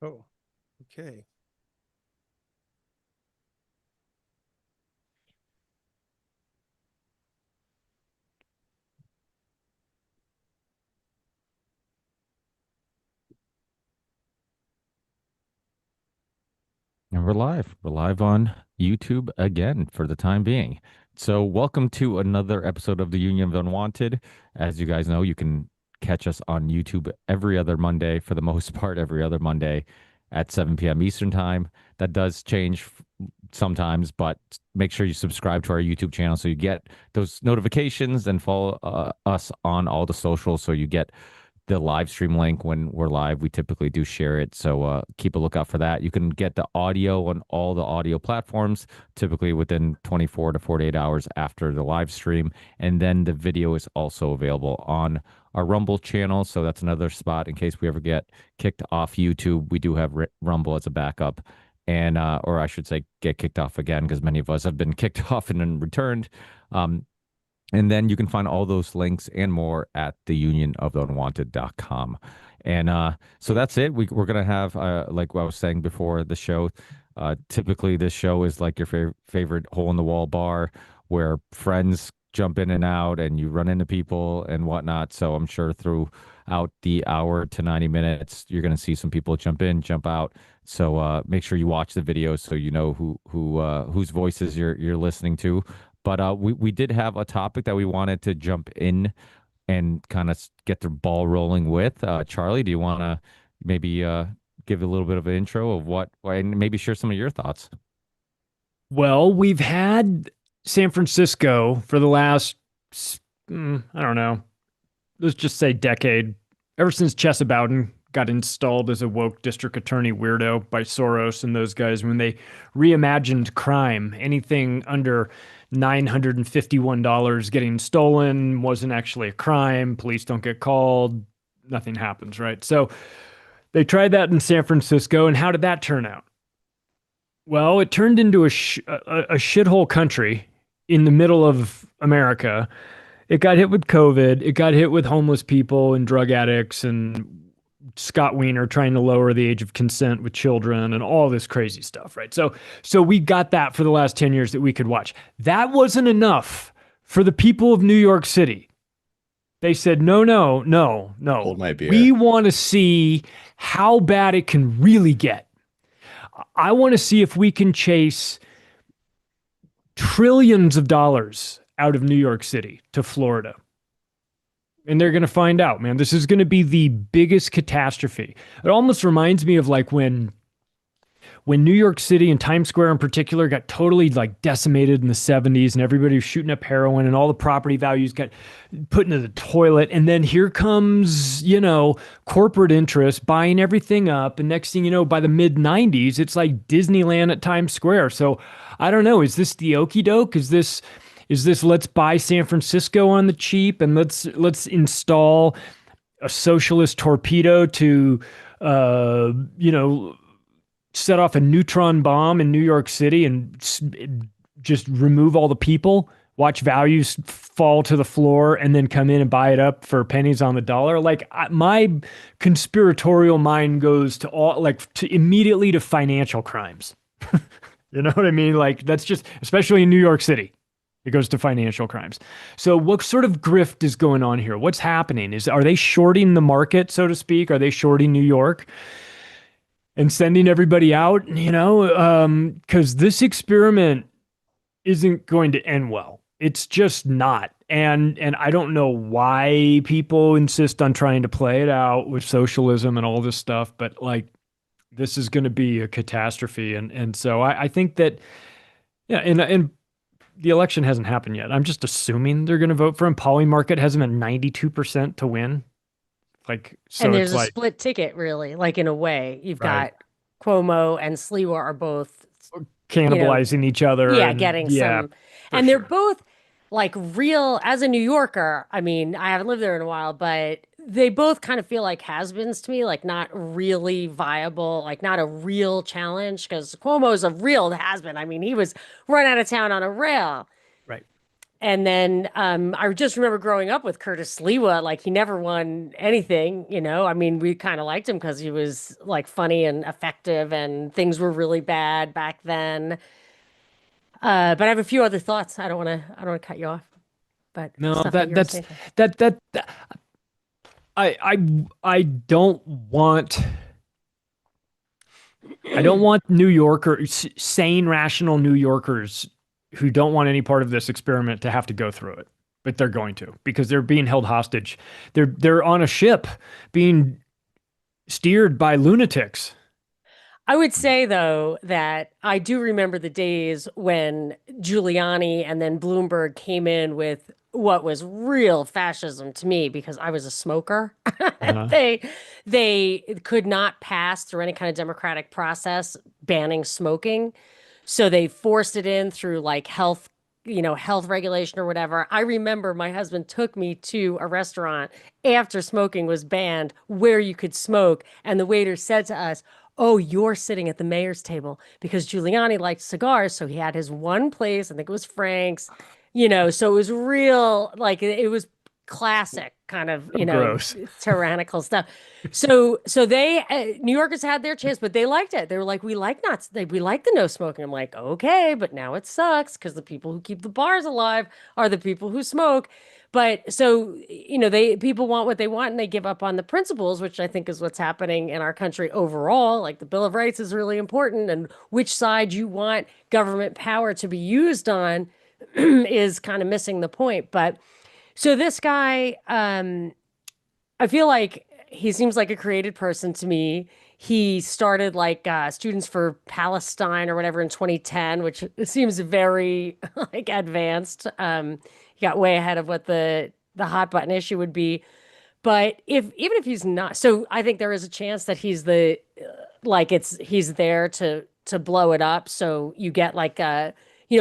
Oh, okay. And we're live. We're live on YouTube again for the time being. So, welcome to another episode of the Union of Unwanted. As you guys know, you can catch us on YouTube every other Monday, for the most part, every other Monday at 7 p.m. Eastern Time. That does change sometimes, but make sure you subscribe to our YouTube channel so you get those notifications and follow us on all the socials so you get the live stream link when we're live. We typically do share it, so keep a lookout for that. You can get the audio on all the audio platforms, typically within 24 to 48 hours after the live stream. And then the video is also available on our Rumble channel, so that's another spot in case we ever get kicked off YouTube. We do have Rumble as a backup. And or I should say, get kicked off again because many of us have been kicked off and then returned. Um, and then you can find all those links and more at theunionoftheunwanted.com. And so that's it. We're going to have, like what I was saying before the show, typically this show is like your favorite hole in the wall bar where friends jump in and out and you run into people and whatnot. So I'm sure throughout the hour to 90 minutes, you're going to see some people jump in, jump out. So make sure you watch the video so you know whose voices you're listening to. But we did have a topic that we wanted to jump in and kind of get the ball rolling with. Charlie, do you want to maybe give a little bit of an intro of what, and maybe share some of your thoughts? Well, we've had San Francisco for the last, I don't know, let's just say decade, ever since Chesa Bowden got installed as a woke district attorney weirdo by Soros and those guys when they reimagined crime. Anything under $951 getting stolen wasn't actually a crime. Police don't get called. Nothing happens, right? So they tried that in San Francisco. And how did that turn out? Well, it turned into a shithole country in the middle of America. It got hit with COVID. It got hit with homeless people and drug addicts and Scott Wiener trying to lower the age of consent with children and all this crazy stuff, right? So we got that for the last 10 years that we could watch. That wasn't enough for the people of New York City. They said, no, no, no, no. Hold my We beer. want to see how bad it can really get. I want to see if we can chase trillions of dollars out of New York City to Florida. And they're going to find out, man. This is going to be the biggest catastrophe. It almost reminds me of like when New York City and Times Square in particular got totally like decimated in the 70s and everybody was shooting up heroin and all the property values got put into the toilet. And then here comes, corporate interest buying everything up. And next thing you know, by the mid 90s, it's like Disneyland at Times Square. So I don't know. Is this the okey doke? Is this let's buy San Francisco on the cheap and let's install a socialist torpedo to uh, you know, set off a neutron bomb in New York City and just remove all the people, watch values fall to the floor, and then come in and buy it up for pennies on the dollar. Like my conspiratorial mind goes to all like to immediately to financial crimes. You know what I mean? Like that's just especially in New York City. It goes to financial crimes. So what sort of grift is going on here? What's happening? Are they shorting the market, so to speak? Are they shorting New York? And sending everybody out, because this experiment isn't going to end well. It's just not. And I don't know why people insist on trying to play it out with socialism and all this stuff, but like this is going to be a catastrophe. And so I think that yeah, and the election hasn't happened yet. I'm just assuming they're going to vote for him. Poly Market has him at 92% to win. Like And so it's there's a like split ticket, really, like in a way. You've right. got Cuomo and Sliwa are both, you know, Cannibalizing each other yeah, and getting yeah, some, for and they're sure. both like real, as a New Yorker. I mean, I haven't lived there in a while, but they both kind of feel like has-beens to me, like not really viable, like not a real challenge, because Cuomo's a real has-been. I mean, he was run out of town on a rail. Right. And then I just remember growing up with Curtis Lewa, like he never won anything, you know. I mean, we kind of liked him because he was like funny and effective, and things were really bad back then. But I have a few other thoughts. I don't want to cut you off, but No, stuff that you were saying. that I don't want New Yorkers, sane, rational New Yorkers who don't want any part of this experiment to have to go through it. But they're going to because they're being held hostage. They're on a ship being steered by lunatics. I would say, though, that I do remember the days when Giuliani and then Bloomberg came in with what was real fascism to me because I was a smoker. Uh-huh. They could not pass through any kind of democratic process banning smoking. So they forced it in through like health, you know, health regulation or whatever. I remember my husband took me to a restaurant after smoking was banned where you could smoke. And the waiter said to us, "Oh, you're sitting at the mayor's table," because Giuliani liked cigars. So he had his one place, I think it was Frank's, you know, so it was real, like it was classic kind of, So you know, gross. tyrannical stuff. So they New Yorkers had their chance, but they liked it. They were like, we like the no smoking. I'm like, okay, but now it sucks because the people who keep the bars alive are the people who smoke. But so, you know, people want what they want and they give up on the principles, which I think is what's happening in our country overall. Like the Bill of Rights is really important, and which side you want government power to be used on is kind of missing the point. But so this guy, I feel like he seems like a created person to me. He started like Students for Palestine or whatever in 2010, which seems very like advanced. He got way ahead of what the hot button issue would be. But if even if he's not, so I think there is a chance that he's the like he's there to blow it up. So you get like a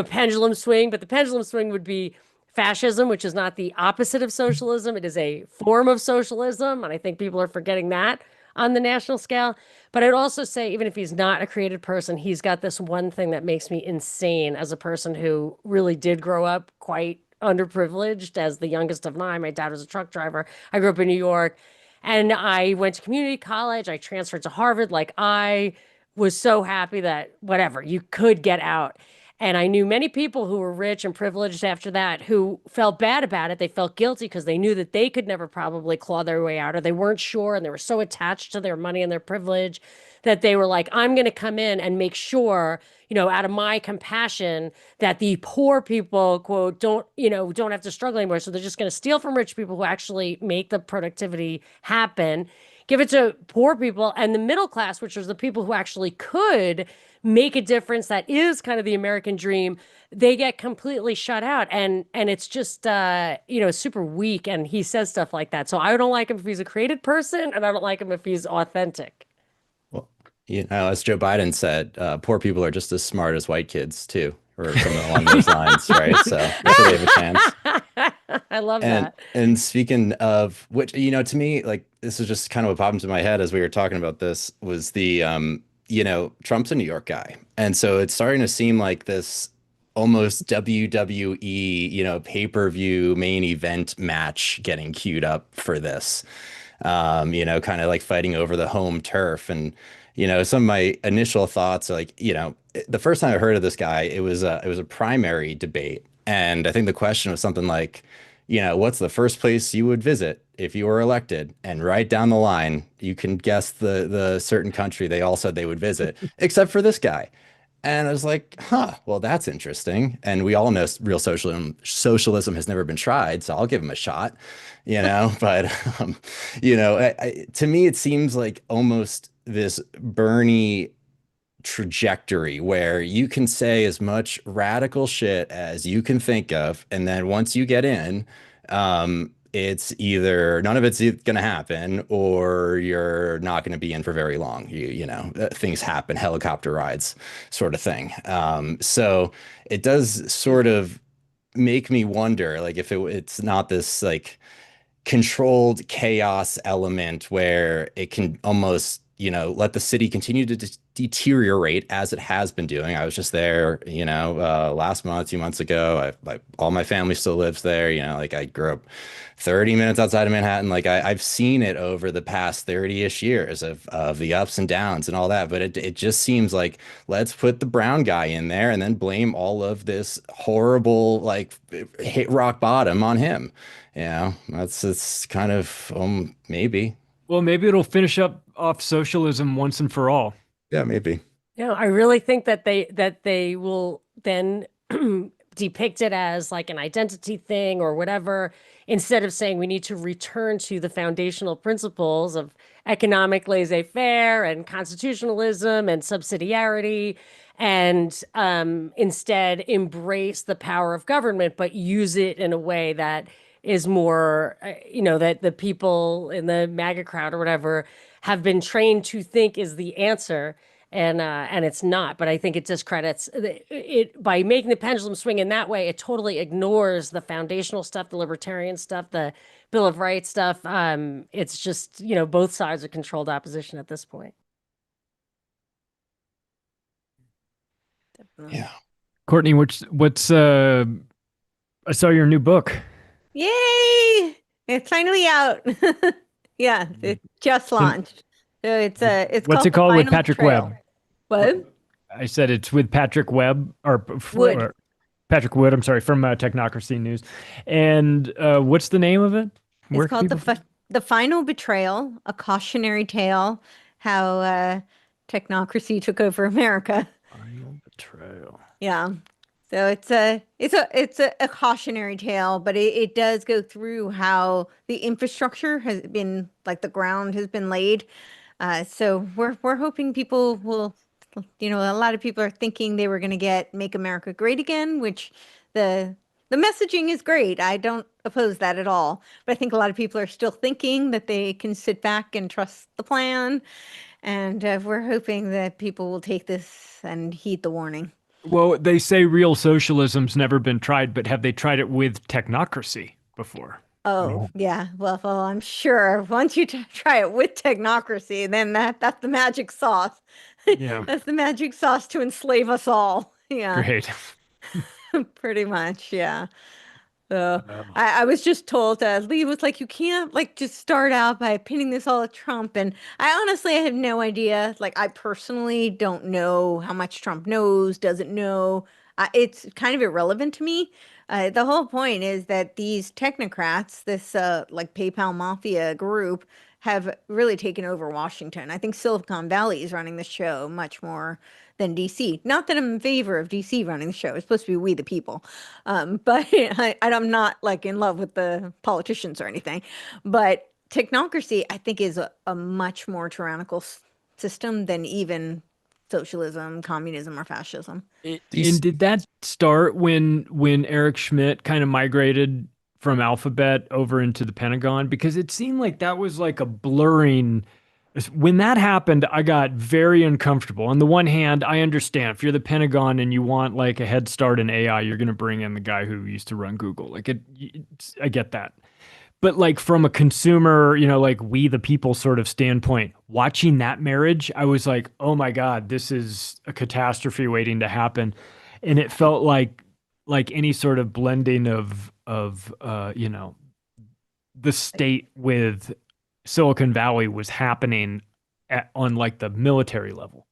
pendulum swing, but the pendulum swing would be fascism, which is not the opposite of socialism. It is a form of socialism, and I think people are forgetting that on the national scale. But I'd also say, even if he's not a created person, he's got this one thing that makes me insane as a person who really did grow up quite underprivileged as the youngest of nine. My dad was a truck driver. I grew up in New York and I went to community college. I transferred to Harvard. Like I was so happy that whatever, you could get out. And I knew many people who were rich and privileged after that who felt bad about it. They felt guilty because they knew that they could never probably claw their way out, or they weren't sure and they were so attached to their money and their privilege that they were like, I'm going to come in and make sure, you know, out of my compassion that the poor people, quote, don't have to struggle anymore. So they're just going to steal from rich people who actually make the productivity happen, give it to poor people and the middle class, which is the people who actually could make a difference. That is kind of the American dream. They get completely shut out, and it's just super weak. And he says stuff like that. So I don't like him if he's a created person, and I don't like him if he's authentic. Well, as Joe Biden said, poor people are just as smart as white kids too, or something along those lines, right? So I'm sure they have a chance. I love And that. and speaking of which, to me, like this is just kind of what popped into my head as we were talking about this was Trump's a New York guy. And so it's starting to seem like this almost WWE, pay-per-view main event match getting queued up for this. Kind of like fighting over the home turf. And, some of my initial thoughts are like, the first time I heard of this guy, it was a primary debate. And I think the question was something like, what's the first place you would visit if you were elected? And right down the line, you can guess the certain country they all said they would visit, except for this guy. And I was like, huh, well, that's interesting. And we all know real socialism has never been tried, so I'll give him a shot, But, to me, it seems like almost this Bernie trajectory where you can say as much radical shit as you can think of, and then once you get in, it's either none of it's going to happen or you're not going to be in for very long. Things happen, helicopter rides, sort of thing. So it does sort of make me wonder, like if it's not this like controlled chaos element where it can almost let the city continue to deteriorate as it has been doing. I was just there, last month, 2 months ago. All my family still lives there. Like I grew up 30 minutes outside of Manhattan. Like I've seen it over the past 30-ish years of the ups and downs and all that. But it just seems like let's put the brown guy in there and then blame all of this horrible, like hit rock bottom on him. It's kind of maybe. Well, maybe it'll finish up off socialism once and for all. Yeah, maybe. I really think that they will then depict it as like an identity thing or whatever, instead of saying we need to return to the foundational principles of economic laissez-faire and constitutionalism and subsidiarity, and instead embrace the power of government, but use it in a way that is more, that the people in the MAGA crowd or whatever have been trained to think is the answer. And it's not, but I think it discredits it by making the pendulum swing in that way. It totally ignores the foundational stuff, the libertarian stuff, the Bill of Rights stuff. It's just, both sides are controlled opposition at this point. Yeah. Courtney, what's I saw your new book. Yay! It's finally out. Yeah, it just launched. So it's What's called it called The with Final Patrick Betrayal. Webb? What? I said it's with Patrick Webb Wood. or Patrick Wood. I'm sorry, from Technocracy News. And what's the name of it? It's called The Final Betrayal, a cautionary tale how technocracy took over America. Final Betrayal. Yeah. So it's a cautionary tale, but it does go through how the infrastructure has been, like the ground has been laid. So we're hoping people will, a lot of people are thinking they were going to Make America Great Again, which the messaging is great. I don't oppose that at all. But I think a lot of people are still thinking that they can sit back and trust the plan. And we're hoping that people will take this and heed the warning. Well, they say real socialism's never been tried, but have they tried it with technocracy before? Oh, yeah. Well, I'm sure once you try it with technocracy, then that's the magic sauce. Yeah. That's the magic sauce to enslave us all. Yeah, Great. pretty much. Yeah. So I was just told, Lee was like, you can't like just start out by pinning this all at Trump. And I honestly have no idea. Like, I personally don't know how much Trump knows, doesn't know. It's kind of irrelevant to me. The whole point is that these technocrats, this like PayPal mafia group, have really taken over Washington. I think Silicon Valley is running the show much more than DC. Not that I'm in favor of DC running the show. It's supposed to be we the people. But I'm not like in love with the politicians or anything. But technocracy, I think, is a much more tyrannical system than even socialism, communism, or fascism. And did that start when Eric Schmidt kind of migrated from Alphabet over into the Pentagon? Because it seemed like that was like a blurring. When that happened, I got very uncomfortable. On the one hand, I understand if you're the Pentagon and you want like a head start in AI, you're going to bring in the guy who used to run Google. Like I get that. But like from a consumer, like we the people sort of standpoint, watching that marriage, I was like, oh my God, this is a catastrophe waiting to happen. And it felt like any sort of blending of the state with Silicon Valley was happening on like the military level.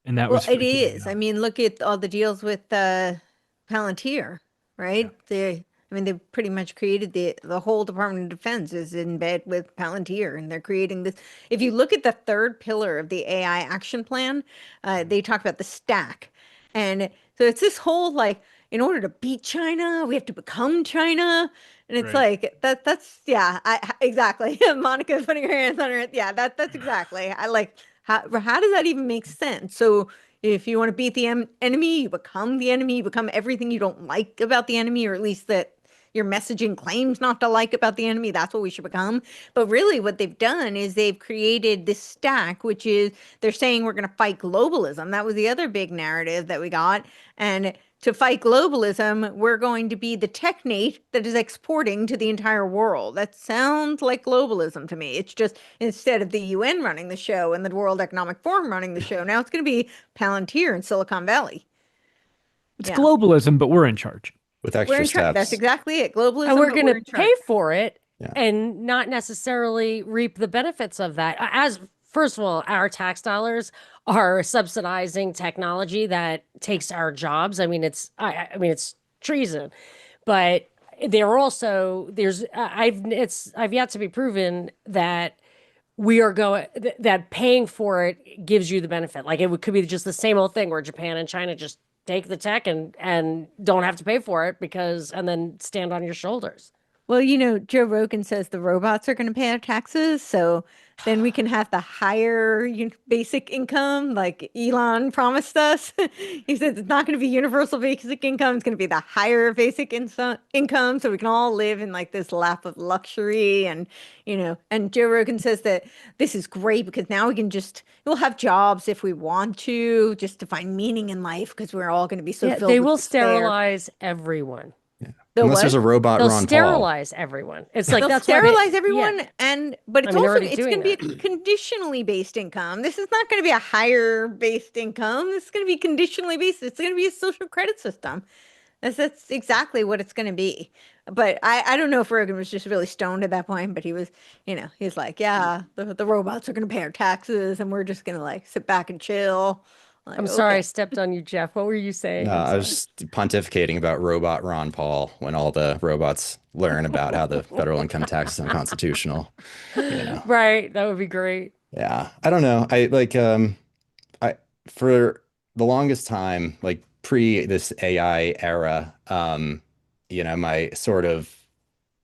And that was it is. I mean, look at all the deals with Palantir, right? Yeah. They've pretty much created the whole Department of Defense is in bed with Palantir, and they're creating this. If you look at the third pillar of the AI action plan, they talk about the stack. And so it's this whole like, in order to beat China, we have to become China. And it's like, that's, yeah, exactly. Monica putting her hands on her. Yeah, that's exactly. I like, how does that even make sense? So if you want to beat the enemy, you become the enemy, you become everything you don't like about the enemy, or at least that your messaging claims not to like about the enemy. That's what we should become. But really what they've done is they've created this stack, which is they're saying we're going to fight globalism. That was the other big narrative that we got. And to fight globalism, we're going to be the technate that is exporting to the entire world. That sounds like globalism to me. It's just instead of the UN running the show and the World Economic Forum running the show, now it's going to be Palantir in Silicon Valley. It's Yeah. globalism, but we're in charge. With We're extra in charge. That's steps. exactly it. Globalism, And we're but going we're in to charge. pay for it Yeah. and not necessarily reap the benefits of that. As first of all, our tax dollars are subsidizing technology that takes our jobs. I mean, I mean, it's treason, but they're also I've yet to be proven that we are going that paying for it gives you the benefit. Like could be just the same old thing where Japan and China just take the tech and don't have to pay for it and then stand on your shoulders. Well, Joe Rogan says the robots are going to pay our taxes, so then we can have the higher basic income like Elon promised us. He says it's not going to be universal basic income, it's going to be the higher basic income, so we can all live in like this lap of luxury. And and Joe Rogan says that this is great because now we'll have jobs if we want to, just to find meaning in life because we're all going to be so filled They with will despair. sterilize everyone. Unless there's a robot They'll Ron Paul. sterilize everyone. It's like They'll that's sterilize why everyone, yeah. but it's I mean, they're also already it's doing going to be a conditionally based income. This is not going to be a higher based income. This is going to be conditionally based. It's going to be a social credit system. That's exactly what it's going to be. But I don't know if Rogan was just really stoned at that point, but he was, he's like, yeah, the robots are going to pay our taxes and we're just going to like sit back and chill. Like, I'm sorry I okay. stepped on you, Jeff. What were you saying? No, I'm I sorry. was just pontificating about robot Ron Paul when all the robots learn about how the federal income tax is unconstitutional. Right. That would be great. Yeah. I don't know. I for the longest time, like pre this AI era, my sort of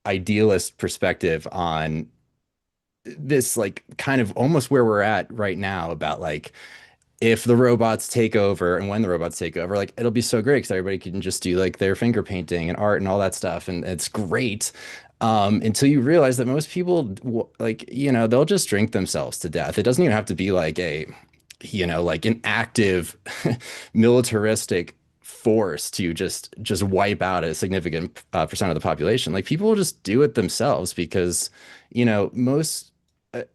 idealist perspective on this, like kind of almost where we're at right now about like if the robots take over and when the robots take over, like it'll be so great because everybody can just do like their finger painting and art and all that stuff. And it's great. Until you realize that most people like, they'll just drink themselves to death. It doesn't even have to be like like an active militaristic force to just wipe out a significant percent of the population. Like people will just do it themselves because, most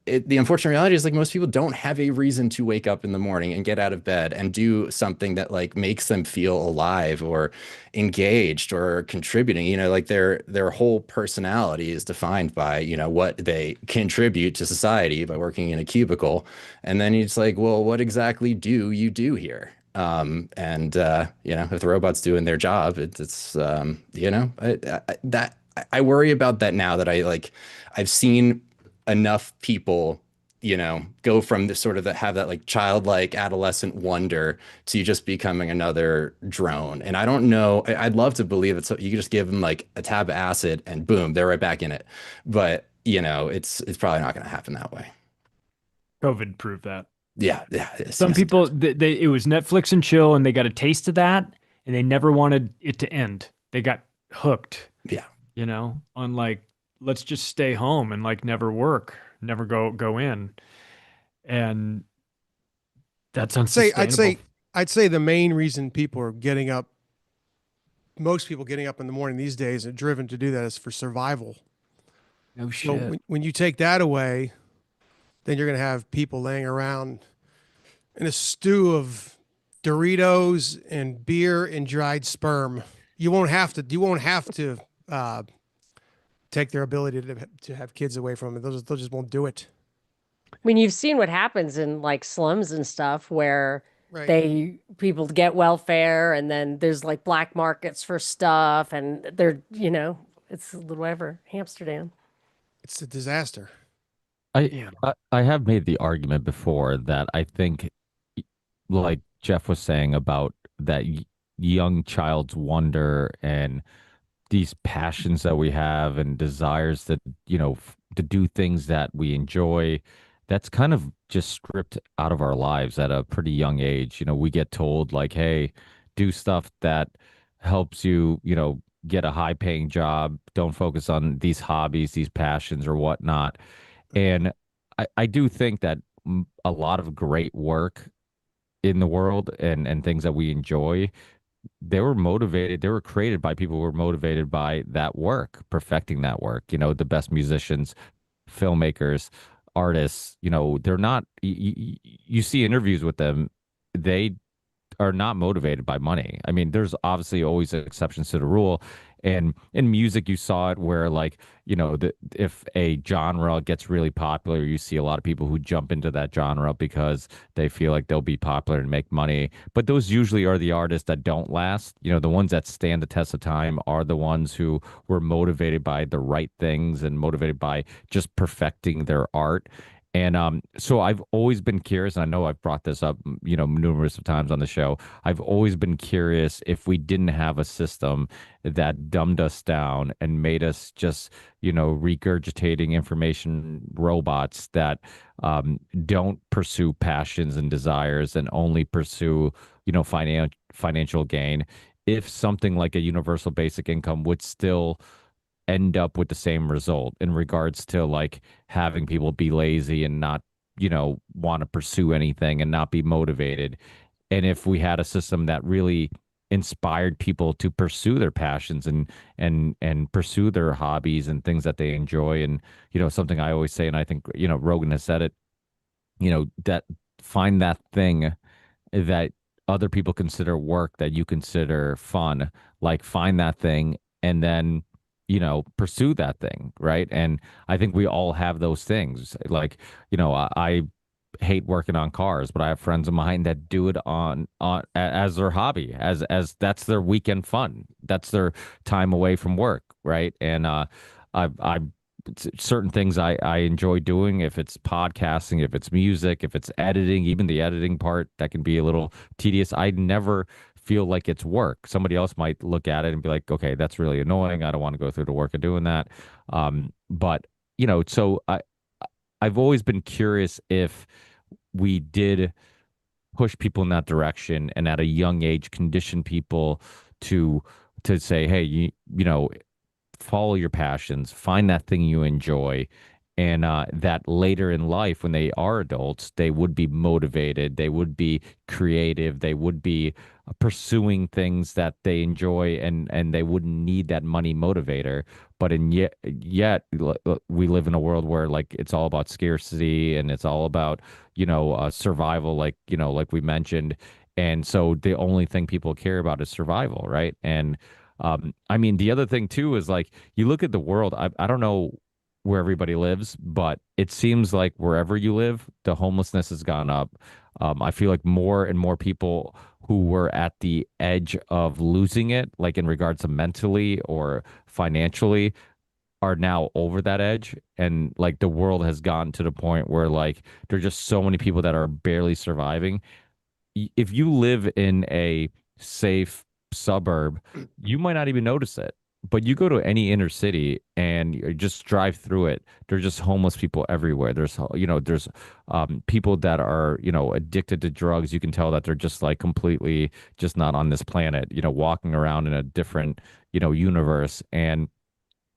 the unfortunate reality is like most people don't have a reason to wake up in the morning and get out of bed and do something that like makes them feel alive or engaged or contributing. Like their whole personality is defined by, what they contribute to society by working in a cubicle. And then it's like, well, what exactly do you do here? If the robot's doing their job, I worry about that now that I've seen enough people, go from this sort of have that like childlike adolescent wonder to just becoming another drone. And I don't know, I'd love to believe that you can just give them like a tab of acid and boom, they're right back in it. But, it's probably not going to happen that way. COVID proved that. Yeah. Some people, it was Netflix and chill, and they got a taste of that, and they never wanted it to end. They got hooked. Yeah. On like, let's just stay home and like never work, never go in, and that's unsustainable. I'd say the main reason people are getting up, most people getting up in the morning these days are driven to do that is for survival. No shit. So when you take that away, then you're going to have people laying around in a stew of Doritos and beer and dried sperm. You won't have to take their ability to have kids away from them. They'll just won't do it. I mean, you've seen what happens in like slums and stuff where Right. people get welfare and then there's like black markets for stuff and they're, it's whatever, Amsterdam. It's a disaster. I have made the argument before that I think, like Jeff was saying about that young child's wonder and these passions that we have and desires that, to do things that we enjoy, that's kind of just stripped out of our lives at a pretty young age. We get told like, hey, do stuff that helps you, get a high paying job, don't focus on these hobbies, these passions or whatnot. And I do think that a lot of great work in the world and things that we enjoy, they were motivated, they were created by people who were motivated by that work, perfecting that work. You know, the best musicians, filmmakers, artists, you know, they're not, you see interviews with them, they are not motivated by money. I mean, there's obviously always exceptions to the rule. And in music, you saw it where, like, you know, if a genre gets really popular, you see a lot of people who jump into that genre because they feel like they'll be popular and make money. But those usually are the artists that don't last. You know, the ones that stand the test of time are the ones who were motivated by the right things and motivated by just perfecting their art. And so I've always been curious, and I know I've brought this up, you know, numerous of times on the show. I've always been curious if we didn't have a system that dumbed us down and made us just, you know, regurgitating information robots that don't pursue passions and desires and only pursue, you know, financial gain. If something like a universal basic income would still end up with the same result in regards to like having people be lazy and not, you know, want to pursue anything and not be motivated. And if we had a system that really inspired people to pursue their passions and pursue their hobbies and things that they enjoy. And, you know, something I always say, and I think, you know, Rogan has said it, you know, that find that thing that other people consider work that you consider fun, like find that thing and then, you know, pursue that thing, right? And I think we all have those things. Like, you know, I hate working on cars, but I have friends of mine that do it as their hobby, as that's their weekend fun. That's their time away from work, right? And I certain things I enjoy doing, if it's podcasting, if it's music, if it's editing, even the editing part that can be a little tedious. I never feel like it's work. Somebody else might look at it and be like, okay, that's really annoying. I don't want to go through the work of doing that. But you know, so I've always been curious if we did push people in that direction and at a young age condition people to say, hey, you know, follow your passions, find that thing you enjoy, and that later in life, when they are adults, they would be motivated, they would be creative, they would be pursuing things that they enjoy, and they wouldn't need that money motivator. But we live in a world where like it's all about scarcity and it's all about, you know, survival, like, you know, like we mentioned. And so the only thing people care about is survival, right? And I mean, the other thing too is like you look at the world. I don't know where everybody lives, but it seems like wherever you live, the homelessness has gone up. I feel like more and more people who were at the edge of losing it, like in regards to mentally or financially, are now over that edge. And like the world has gotten to the point where like there are just so many people that are barely surviving. If you live in a safe suburb, you might not even notice it. But you go to any inner city and you just drive through it. There's just homeless people everywhere. There's, you know, there's people that are, you know, addicted to drugs. You can tell that they're just like completely just not on this planet, you know, walking around in a different, you know, universe. And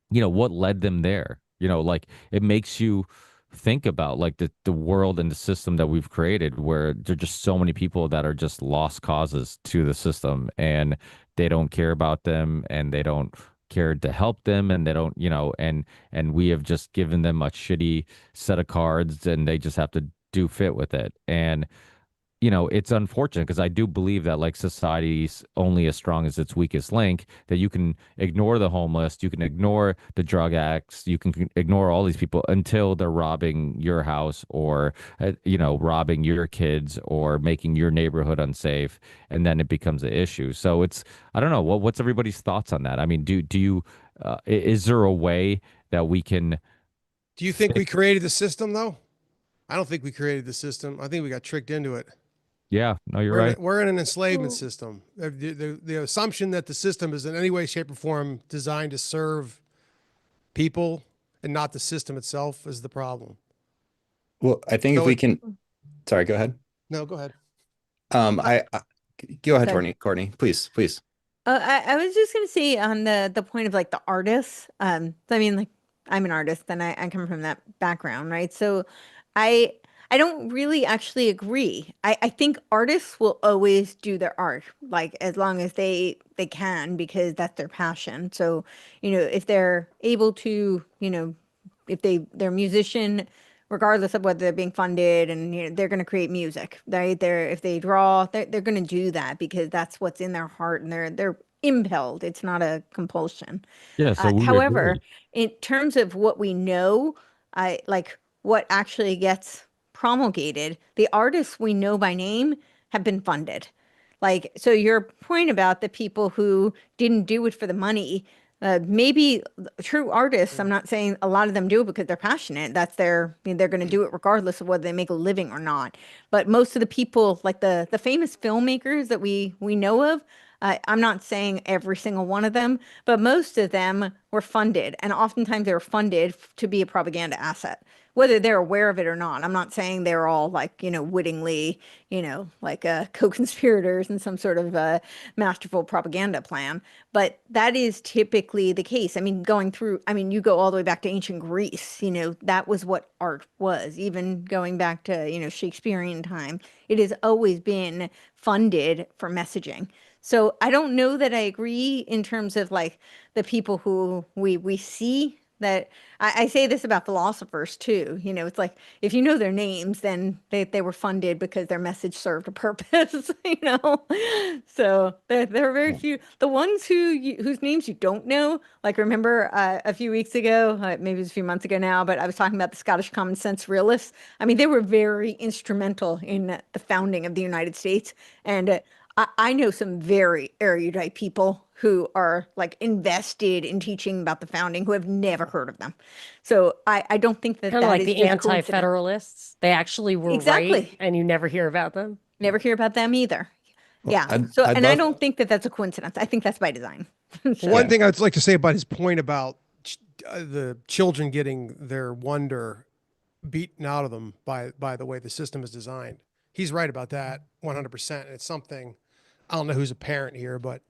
you know, what led them there? You know, like it makes you think about like the world and the system that we've created where there are just so many people that are just lost causes to the system and they don't care about them and they don't care to help them and they don't, you know, and we have just given them a shitty set of cards and they just have to do fit with it. And you know, it's unfortunate because I do believe that like society's only as strong as its weakest link, that you can ignore the homeless, you can ignore the drug addicts, you can ignore all these people until they're robbing your house or, you know, robbing your kids or making your neighborhood unsafe. And then it becomes an issue. So it's, I don't know, what's everybody's thoughts on that? I mean, do you, is there a way that we can Do you think we fix? created the system though? I don't think we created the system. I think we got tricked into it. Yeah, no, you're We're in, right. we're in an enslavement Well, system. The assumption that the system is in any way, shape, or form designed to serve people and not the system itself is the problem. Well, I think if So we it, can, sorry, go ahead. no, go ahead. I go ahead, okay. Courtney, please, please. I was just gonna say on the point of like the artists. I mean, like I'm an artist, and I come from that background, right? So, I I don't really actually agree. I think artists will always do their art, like as long as they can, because that's their passion. So, if they're able to, if they're a musician, regardless of whether they're being funded, and they're going to create music, right? If they draw, they're going to do that because that's what's in their heart, and they're impelled. It's not a compulsion. Yeah, so we However, agree. in terms of what we know, I like what actually gets promulgated, the artists we know by name have been funded. Like, so your point about the people who didn't do it for the money, maybe true artists, I'm not saying a lot of them do it because they're passionate. That's their, I mean, they're going to do it regardless of whether they make a living or not. But most of the people, like the famous filmmakers that we know of, I'm not saying every single one of them, but most of them were funded, and oftentimes they were funded to be a propaganda asset, whether they're aware of it or not. I'm not saying they're all like, wittingly, like co-conspirators in some sort of masterful propaganda plan, but that is typically the case. I mean, I mean, you go all the way back to ancient Greece, that was what art was, even going back to, Shakespearean time. It has always been funded for messaging. So I don't know that I agree in terms of like the people who we see that I say this about philosophers too. It's like if you know their names, then they were funded because their message served a purpose, you know. So there are very few. The ones whose names you don't know, like remember a few weeks ago, maybe it was a few months ago now, but I was talking about the Scottish common sense realists. I mean, they were very instrumental in the founding of the United States, and I know some very erudite people who are like invested in teaching about the founding who have never heard of them. So I don't think that Kind of that like is the just coincidence. anti-federalists. They actually were right, Exactly. and you never hear about them. Never hear about them either. Well, Yeah. I'd So, I'd and I love don't think that that's a coincidence. I think that's by design. One So, yeah. thing I'd like to say about his point about the children getting their wonder beaten out of them by the way the system is designed. He's right about that 100%. It's something, I don't know who's a parent here, but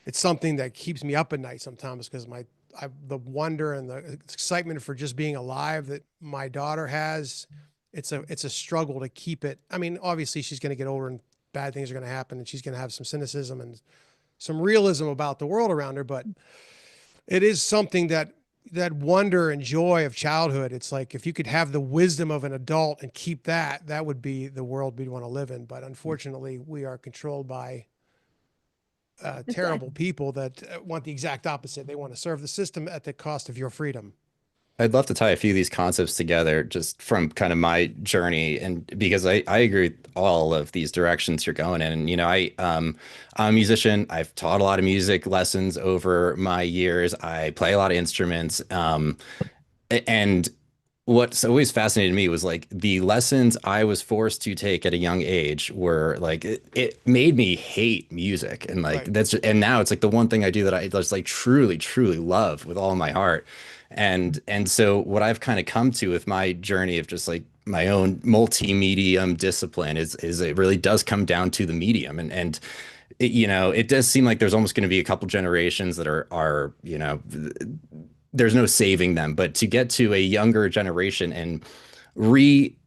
it's something that keeps me up at night sometimes because the wonder and the excitement for just being alive that my daughter has, it's a struggle to keep it. I mean, obviously she's going to get older and bad things are going to happen and she's going to have some cynicism and some realism about the world around her, but it is something that wonder and joy of childhood. It's like if you could have the wisdom of an adult and keep that, that would be the world we'd want to live in. But unfortunately, we are controlled by terrible people that want the exact opposite. They want to serve the system at the cost of your freedom. I'd love to tie a few of these concepts together just from kind of my journey and because I agree with all of these directions you're going in. And I'm a musician. I've taught a lot of music lessons over my years. I play a lot of instruments. And what's always fascinated me was like the lessons I was forced to take at a young age were like it made me hate music and like Right. and now it's like the one thing I do that I just like truly truly love with all my heart. And so what I've kind of come to with my journey of just like my own multi-medium discipline is it really does come down to the medium and it does seem like there's almost going to be a couple generations that are there's no saving them. But to get to a younger generation and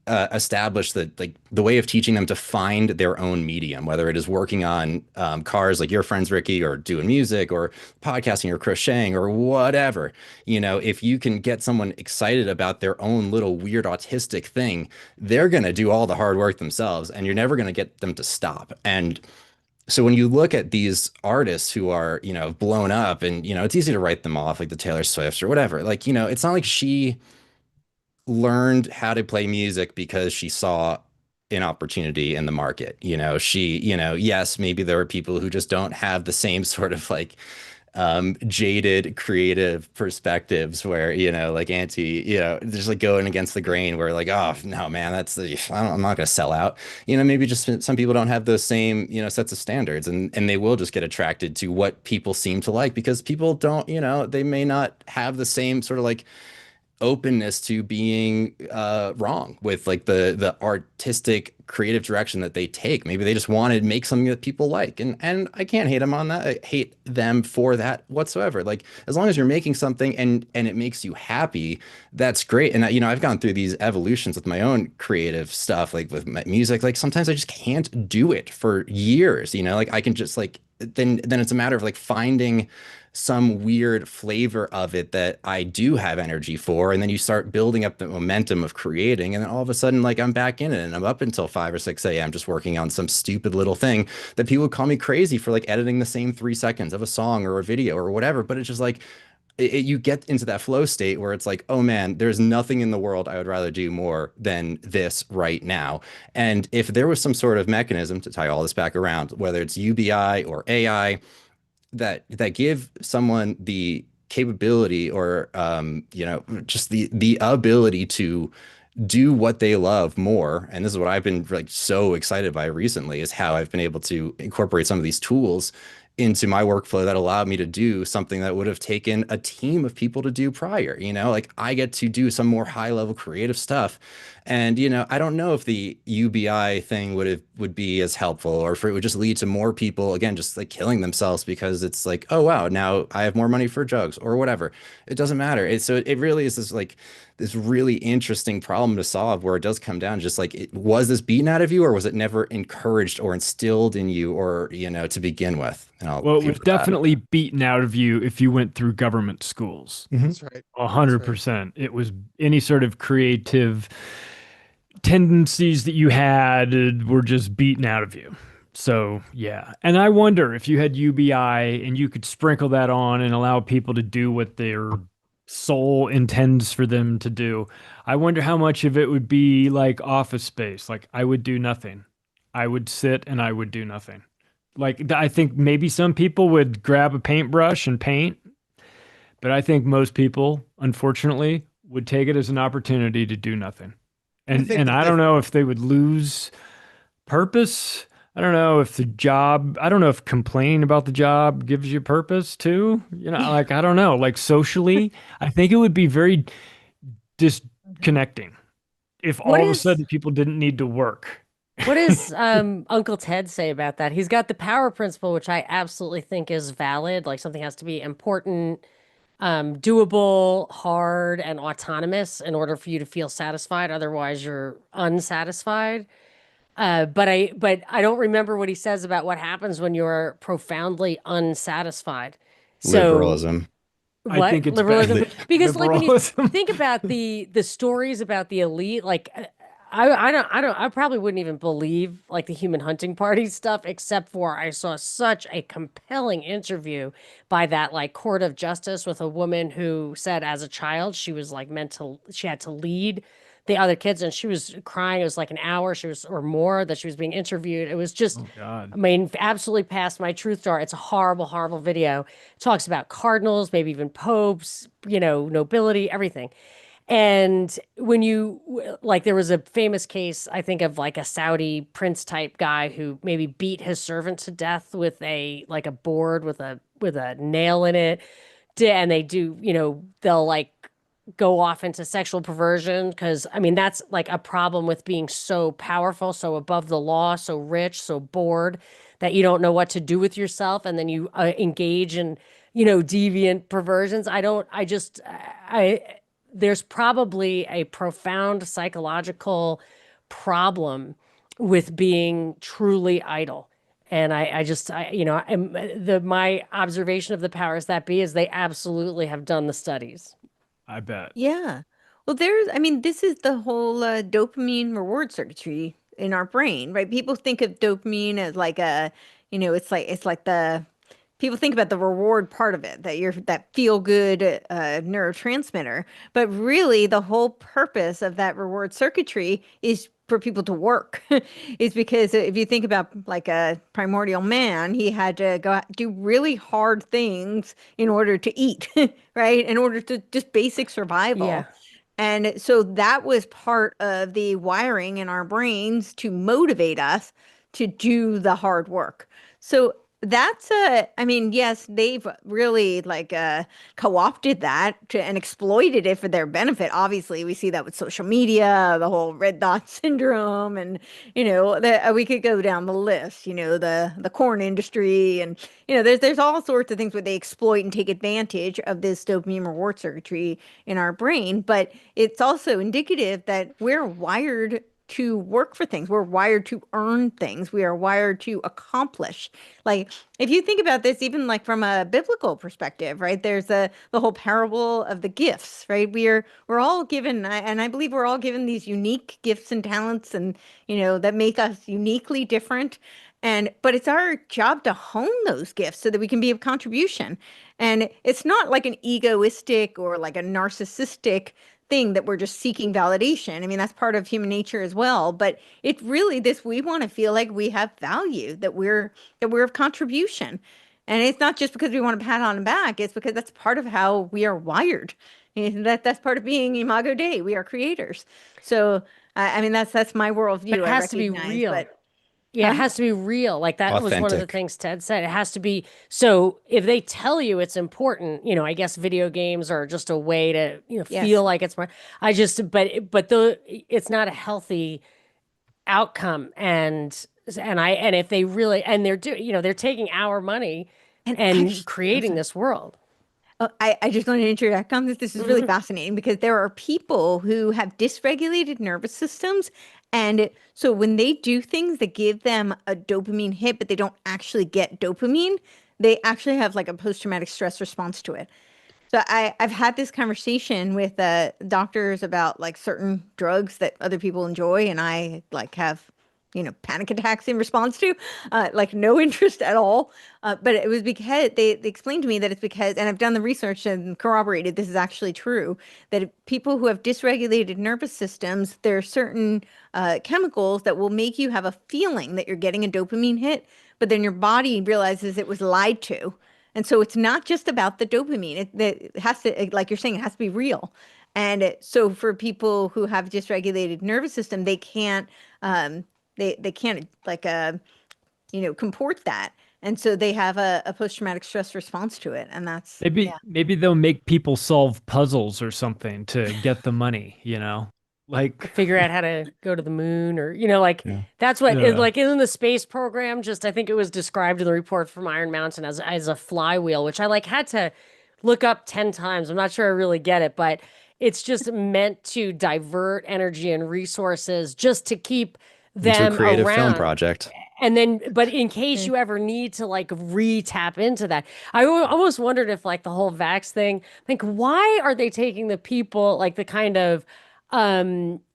establish the way of teaching them to find their own medium, whether it is working on cars like your friends, Ricky, or doing music or podcasting or crocheting or whatever, if you can get someone excited about their own little weird autistic thing, they're going to do all the hard work themselves and you're never going to get them to stop. And so when you look at these artists who are, blown up and, it's easy to write them off like the Taylor Swifts or whatever. Like, it's not like she learned how to play music because she saw an opportunity in the market. Yes, maybe there are people who just don't have the same sort of like jaded creative perspectives where like just like going against the grain where like, oh no man, I'm not gonna sell out. Maybe just some people don't have those same sets of standards and they will just get attracted to what people seem to like because people don't they may not have the same sort of like openness to being wrong with like the artistic creative direction that they take. Maybe they just want to make something that people like, and I can't hate them on that. I hate them for that whatsoever. Like as long as you're making something and it makes you happy, that's great. And you know, I've gone through these evolutions with my own creative stuff, like with my music. Like sometimes I just can't do it for years, you know, like I can just like then it's a matter of like finding some weird flavor of it that I do have energy for. And then you start building up the momentum of creating. And then all of a sudden, like I'm back in it and I'm up until 5 or 6 a.m. just working on some stupid little thing that people would call me crazy for, like editing the same 3 seconds of a song or a video or whatever. But it's just like, you get into that flow state where it's like, oh man, there's nothing in the world I would rather do more than this right now. And if there was some sort of mechanism to tie all this back around, whether it's UBI or AI, that give someone the capability or you know, just the ability to do what they love more. And this is what I've been like so excited by recently, is how I've been able to incorporate some of these tools into my workflow that allowed me to do something that would have taken a team of people to do prior. You know, like I get to do some more high level creative stuff. And, you know, I don't know if the UBI thing would be as helpful, or if it would just lead to more people, again, just like killing themselves because it's like, oh wow, now I have more money for drugs or whatever. It doesn't matter. So it really is this like this really interesting problem to solve, where it does come down just like, was this beaten out of you, or was it never encouraged or instilled in you, or, you know, to begin with? And I'll Well, it leave was it at that. definitely beaten out of you if you went through government schools. That's right. 100%. It was any sort of creative tendencies that you had were just beaten out of you. So, yeah. And I wonder if you had UBI and you could sprinkle that on and allow people to do what their soul intends for them to do. I wonder how much of it would be like Office Space. Like I would do nothing. I would sit and I would do nothing. Like I think maybe some people would grab a paintbrush and paint, but I think most people, unfortunately, would take it as an opportunity to do nothing. And think I that don't know if they would lose purpose. I don't know if the job, I don't know if complaining about the job gives you purpose too. You know, like I don't know, like socially, I think it would be very disconnecting if What all of a is sudden people didn't need to work. what does Uncle Ted say about that? He's got the power principle, which I absolutely think is valid. Like something has to be important, doable, hard, and autonomous in order for you to feel satisfied. Otherwise, you're unsatisfied. But I don't remember what he says about what happens when you're profoundly unsatisfied. So Liberalism. I what think it's liberalism? Because like when you liberalism. think about the stories about the elite, like I probably wouldn't even believe like the human hunting party stuff, except for I saw such a compelling interview by that like court of justice with a woman who said as a child she was like she had to lead the other kids, and she was crying. It was like an hour she was or more that she was being interviewed. It was just, Oh God. I mean, absolutely past my truth jar. It's a horrible, horrible video. It talks about cardinals, maybe even popes, you know, nobility, everything. And when you like, there was a famous case, I think, of like a Saudi prince type guy who maybe beat his servant to death with a like a board with a nail in it. And they do, you know, they'll like go off into sexual perversion because I mean that's like a problem with being so powerful, so above the law, so rich, so bored that you don't know what to do with yourself, and then you engage in, you know, deviant perversions. I don't. I just. I There's probably a profound psychological problem with being truly idle. And I just, you know, my observation of the powers that be is they absolutely have done the studies. I bet. Yeah. Well, I mean, this is the whole dopamine reward circuitry in our brain, right? People think of dopamine as like it's like the people think about the reward part of it, that feel good neurotransmitter. But really, the whole purpose of that reward circuitry is for people to work. Is because if you think about like a primordial man, he had to go out, do really hard things in order to eat, right? In order to just basic Yeah. survival. And so that was part of the wiring in our brains to motivate us to do the hard work. So That's I mean, yes, they've really like co-opted that and exploited it for their benefit. Obviously, we see that with social media, the whole red dot syndrome, and we could go down the list. The corn industry, and there's all sorts of things where they exploit and take advantage of this dopamine reward circuitry in our brain. But it's also indicative that we're wired to work for things. We're wired to earn things. We are wired to accomplish. Like, if you think about this, even like from a biblical perspective, right? There's the whole parable of the gifts, right? We're all given, and I believe we're all given these unique gifts and talents, and that make us uniquely different. But it's our job to hone those gifts so that we can be of contribution. And it's not like an egoistic or like a narcissistic thing that we're just seeking validation. I mean, that's part of human nature as well. But it really we want to feel like we have value, that we're of contribution. And it's not just because we want to pat on the back, it's because that's part of how we are wired. That's part of being Imago Dei. We are creators. So I mean that's my But worldview, it I has to be recognize. real. But Yeah, it huh? has to be real. Like that was one of the Authentic. things Ted said. It has to be. So if they tell you it's important, I guess video games are just a way to, feel Yes. like it's more. It's not a healthy outcome. And if they really, and they're taking our money And and actually, I'm creating sorry. this world. I just wanted to interject on this. This is really Mhm. fascinating because there are people who have dysregulated nervous systems. And so when they do things that give them a dopamine hit, but they don't actually get dopamine, they actually have like a post-traumatic stress response to it. So I've had this conversation with doctors about like certain drugs that other people enjoy, and I like have, panic attacks in response to, like no interest at all. But it was because they explained to me that it's because, and I've done the research and corroborated this is actually true, that people who have dysregulated nervous systems, there are certain chemicals that will make you have a feeling that you're getting a dopamine hit, but then your body realizes it was lied to. And so it's not just about the dopamine. It has to, like you're saying, it has to be real. So for people who have dysregulated nervous system, um, they can't like comport that, and so they have a post-traumatic stress response to it, and that's Maybe yeah. maybe they'll make people solve puzzles or something to get the money, Or Like, figure out how to go to the moon, or like Yeah. that's what is yeah. like isn't the space program just, I think it was described in the report from Iron Mountain as a flywheel, which I like had to look up 10 times. I'm not sure I really get it, but it's just meant to divert energy and resources just to keep Into a them creative film around. project. And then, but in case Okay. you ever need to like re-tap into that, almost wondered if like the whole vax thing, like why are they taking the people like the kind of moderate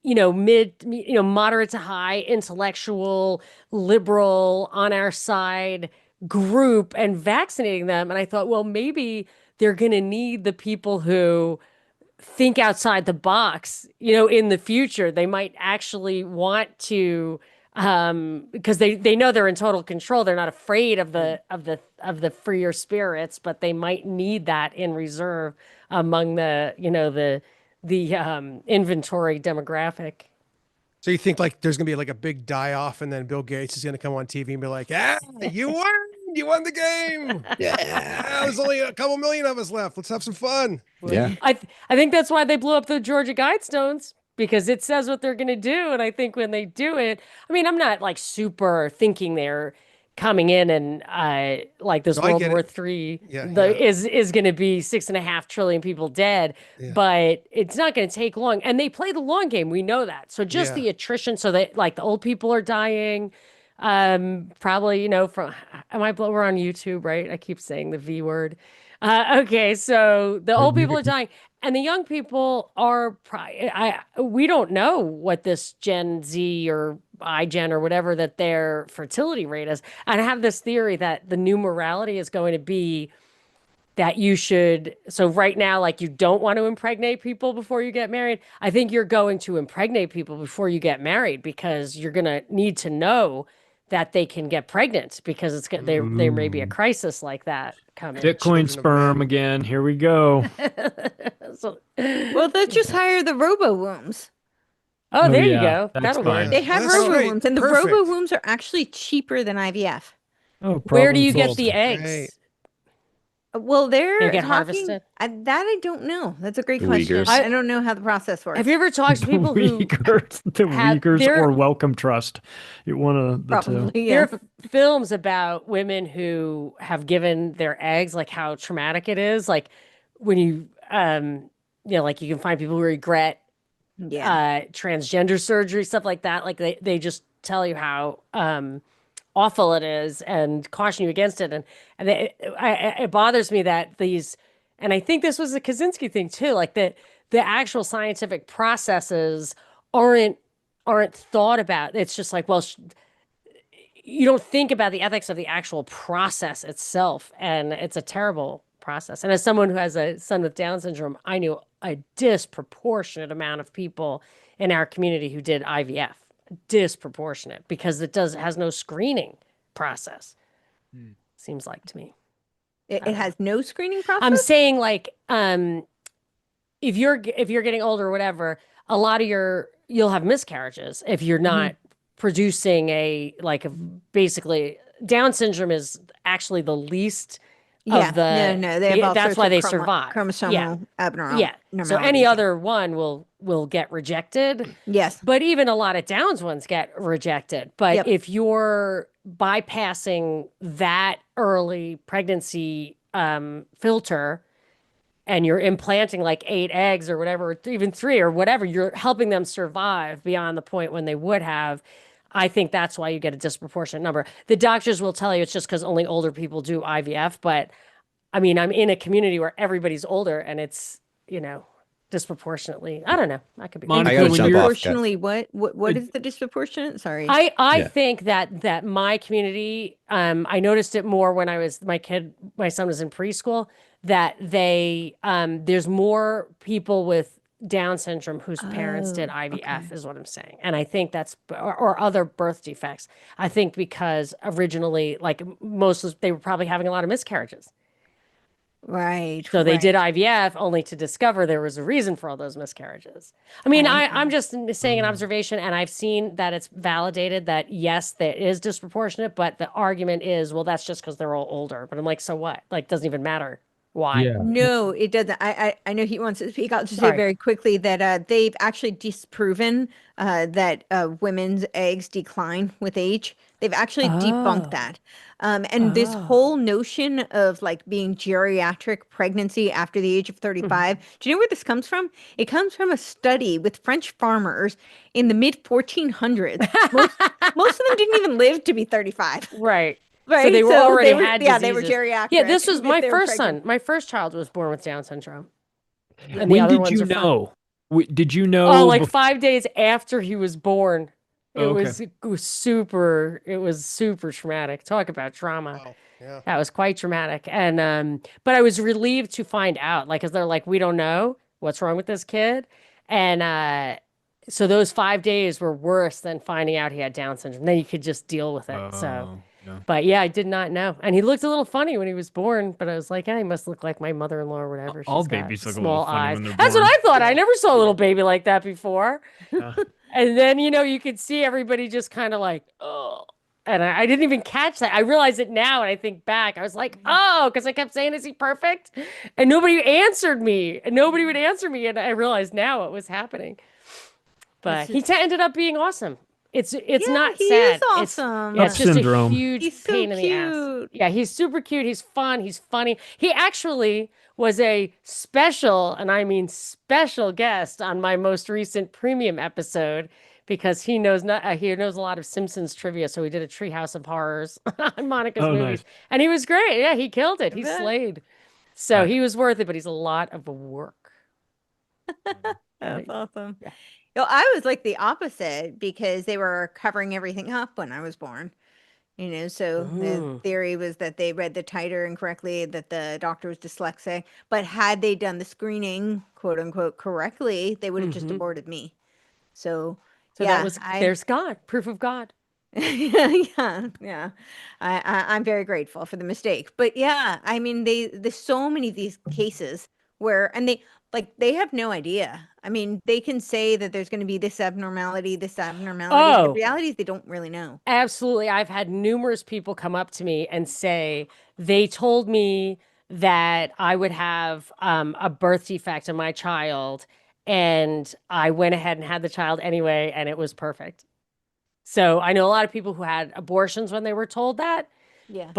to high intellectual liberal on our side group and vaccinating them? And I thought, well, maybe they're going to need the people who think outside the box, in the future. They might actually want to, because they know they're in total control. They're not afraid of the freer spirits, but they might need that in reserve among the inventory demographic. So you think like there's gonna be like a big die off, and then Bill Gates is gonna come on TV and be like, "Ah, you won! You won the game! Yeah. There's only a couple million of us left. Let's have some fun." Yeah. I think that's why they blew up the Georgia Guidestones, because it says what they're going to do. And I think when they do it, I mean, I'm not like super thinking they're coming in and like this No, I World get War it. III Yeah, yeah, is going to be 6.5 trillion people dead, yeah, but it's not going to take long. And they play the long game. We know that. So just yeah. the attrition, so that like the old people are dying. Probably, from we're on YouTube, right? I keep saying the V word. Okay, so the old people are dying, and the young people are. We don't know what this Gen Z or iGen or whatever that their fertility rate is. And I have this theory that the new morality is going to be that you should. So right now, like you don't want to impregnate people before you get married. I think you're going to impregnate people before you get married, because you're going to need to know that they can get pregnant, because there may be a Ooh. crisis like that coming. Bitcoin Children of sperm men. again. Here we go. So, Well, let's just hire the robo wombs. oh, Oh there you yeah, go. that's That'll Oh work. yeah. They Oh, have that's robo right. wombs, and the robo Perfect. wombs are actually cheaper than IVF. Oh, Where do problem you get solved. the Great. eggs? Well, They they're get talking harvested. that I don't know. That's a great The question. Uyghurs. I don't know how the process works. Have you ever talked to The people who the have Uyghurs there? or Wellcome Trust. One of the two. Probably, There yeah. are films about women who have given their eggs, like how traumatic it is. Like when like you can find people who regret Yeah. transgender surgery, stuff like that. Like they just tell you how awful it is and caution you against it. And it bothers me that and I think this was a Kaczynski thing too, like the actual scientific processes aren't thought about. It's just like, well, you don't think about the ethics of the actual process itself, and it's a terrible process. And as someone who has a son with Down syndrome, I knew a disproportionate amount of people in our community who did IVF. Disproportionate, because it has no screening process. Seems like to me. It has no screening I'm process? saying, like, if you're getting older or whatever, a lot of you'll have miscarriages if you're not producing basically Down syndrome is actually the least Yeah. of the No, they have all that's sorts why of they survive. chromosomal Yeah. So any abnormalities. Yeah. other one will get rejected. Yes. But even a lot of Downs ones get rejected. But Yep. if you're bypassing that early pregnancy filter and you're implanting like 8 eggs or whatever, or even 3 or whatever, you're helping them survive beyond the point when they would have. I think that's why you get a disproportionate number. The doctors will tell you it's just because only older people do IVF. But I mean, I'm in a community where everybody's older and it's, disproportionately. I don't know. I could be. Monica, I gotta when jump you're- off. Disproportionately, what is the disproportionate? Sorry. I Yeah. think that my community, I noticed it more when my son was in preschool, that there's more people with Down syndrome whose parents did IVF, is what I'm saying. And I think or other birth defects. I think because originally, like they were probably having a lot of miscarriages. Right. So they right. did IVF only to discover there was a reason for all those miscarriages. I mean, I'm just saying an observation, and I've seen that it's validated that yes, that is disproportionate, but the argument is, well, that's just because they're all older. But I'm like, so what? Like, doesn't even matter why. Yeah. No, it doesn't. I know he wants to speak. I'll just say Sorry. very quickly that they've actually disproven that women's eggs decline with age. They've actually debunked Oh. that. And this whole notion of like being geriatric pregnancy after the age of 35, do you know where this comes from? It comes from a study with French farmers in the mid 1400s. Most of them didn't even live to be 35. Right. Right. So they were already had diseases. Yeah, they were geriatric. Yeah, this was if my they were first pregnant. son. My first child was born with Down syndrome. And the When other did ones you are fine. know? Did you know? Oh, like 5 days after he was born. It Okay. was super traumatic. Talk about trauma. Wow. Yeah. That was quite traumatic. And but I was relieved to find out, like, 'cause they're like, we don't know what's wrong with this kid. And so those 5 days were worse than finding out he had Down syndrome. Then you could just deal with it. So yeah. but yeah, I did not know. And he looked a little funny when he was born, but I was like, he must look like my mother-in-law or whatever. All She's got babies look a small little funny eyes. when they're That's what born. I thought. I never saw a little baby like that before. Yeah. And then, you could see everybody just kind of like, oh. And I didn't even catch that. I realize it now, and I think back. I was like, oh, because I kept saying, is he perfect? And nobody answered me. And nobody would answer me. And I realized now what was happening. But he ended up being awesome. It's Yeah, not he sad. is awesome. It's just Syndrome. a huge He's so pain in the ass. cute. Yeah, he's super cute. He's fun. He's funny. He actually was a special, and I mean special guest on my most recent premium episode because he knows he knows a lot of Simpsons trivia. So we did a Treehouse of Horrors on Monica's Oh, movies, nice. and he was great. Yeah, he killed it. He bet. slayed. So he was worth it, but he's a lot of work. That's awesome. Yeah. I was like the opposite because they were covering everything up when I was born. So the theory was that they read the titer incorrectly, that the doctor was dyslexic. But had they done the screening, quote unquote, correctly, they would have just aborted me. So yeah, that was there's God, proof of God. yeah. I'm very grateful for the mistake. But yeah, I mean, there's so many of these cases where, and like they have no idea. I mean, they can say that there's going to be this abnormality, but the Oh, reality is they don't really know. absolutely. I've had numerous people come up to me and say they told me that I would have a birth defect in my child, and I went ahead and had the child anyway, and it was perfect. So I know a lot of people who had abortions when they were told that, Yeah.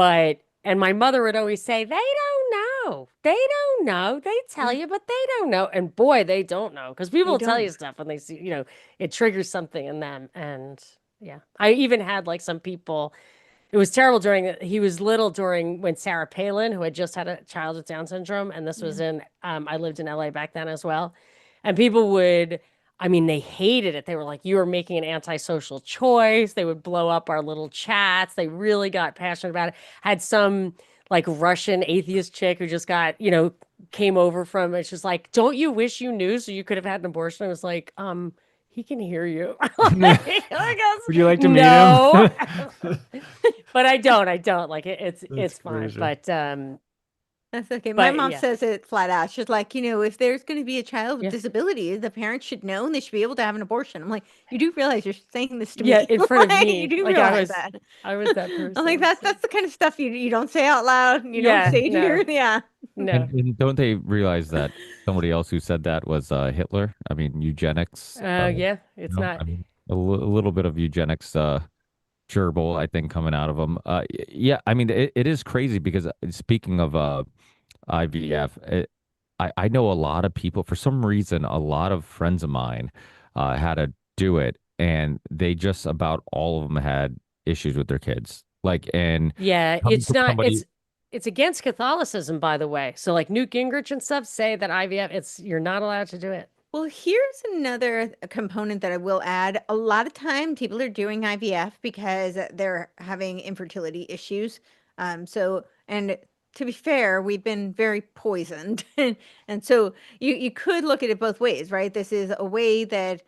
and my mother would always say, they don't know. They don't know. They tell you, but they don't know. And boy, they don't know, because people They will tell don't. you stuff when they see, it triggers something in them. And yeah, I even had like some people, it was terrible he was little during when Sarah Palin, who had just had a child with Down syndrome, and this was I lived in LA back then as well. And people would, I mean, they hated it. They were like, you are making an antisocial choice. They would blow up our little chats. They really got passionate about it. Had some like Russian atheist chick who just got, came over from, it's just like, don't you wish you knew so you could have had an abortion? I was like, he can hear you. Would you like to meet no. him? But I don't like it. It's fine. crazy. But That's okay. My But, mom yeah. says it flat out. She's like, if there's going to be a child with Yeah. disabilities, the parents should know and they should be able to have an abortion. I'm like, you do realize you're saying this to Yeah, me. in front of Like, me. You do Like realize that. I was that person. I'm like, that's the kind of stuff you don't say out loud. You Yeah, don't say to no. your, yeah. No. And don't they realize that somebody else who said that was Hitler? I mean, eugenics. Yeah, it's not. I mean, a little bit of eugenics gerbil, I think, coming out of them. Yeah, I mean, it is crazy because speaking of IVF, I know a lot of people, for some reason, a lot of friends of mine had to do it, and they just about all of them had issues with their kids. Like, and Yeah, coming it's from not. somebody, It's against Catholicism, by the way. So like Newt Gingrich and stuff say that IVF, you're not allowed to do it. Well, here's another component that I will add. A lot of time people are doing IVF because they're having infertility issues. And to be fair, we've been very poisoned. And so you could look at it both ways, right? This is a way that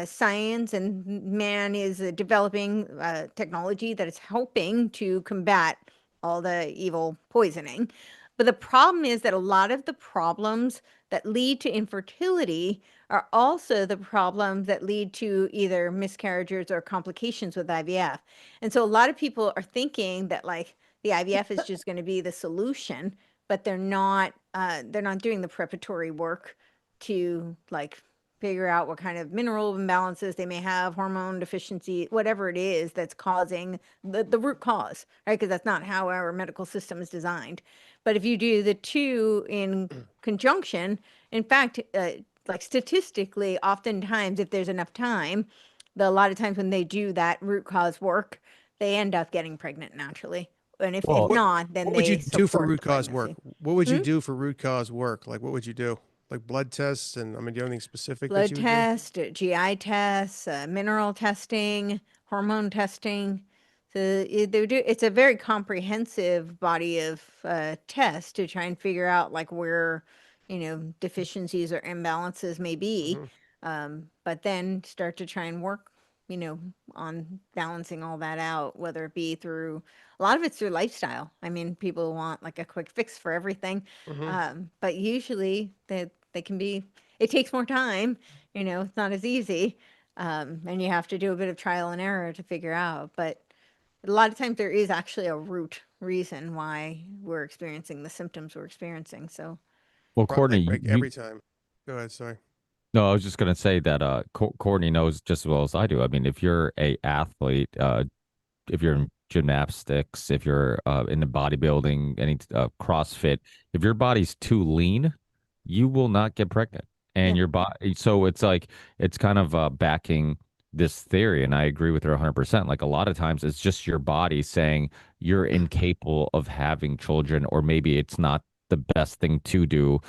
science and man is developing technology that is helping to combat all the evil poisoning. But the problem is that a lot of the problems that lead to infertility are also the problems that lead to either miscarriages or complications with IVF. And so a lot of people are thinking that like the IVF is just going to be the solution, but they're not doing the preparatory work to like figure out what kind of mineral imbalances they may have, hormone deficiency, whatever it is that's causing the root cause, right? Because that's not how our medical system is designed. But if you do the two in conjunction, in fact, like statistically, oftentimes, if there's enough time, a lot of times when they do that root cause work, they end up getting pregnant naturally. And if Well, not, then What would you they do for support root the cause work? pregnancy. What would you do for root cause work? Like, what would you do? Like blood tests, and I mean, do you have anything specific that Blood you would do? test, GI tests, mineral testing, hormone testing. So it's a very comprehensive body of tests to try and figure out like where, deficiencies or imbalances may be. But then start to try and work, on balancing all that out, whether it be through, a lot of it's through lifestyle. I mean, people want like a quick fix for everything. But usually they can be, it takes more time, it's not as easy. And you have to do a bit of trial and error to figure out. But a lot of times there is actually a root reason why we're experiencing the symptoms we're experiencing. So well, Probably Courtney, like every time. Go ahead. Sorry. no, I was just gonna say that Courtney knows just as well as I do. I mean, if you're a athlete, if you're in gymnastics, if you're into bodybuilding, any CrossFit, if your body's too lean, you will not get pregnant. And Yeah. your body, so it's like it's kind of backing this theory, and I agree with her 100%. Like a lot of times, it's just your body saying you're incapable of having children, or maybe it's not the best thing to do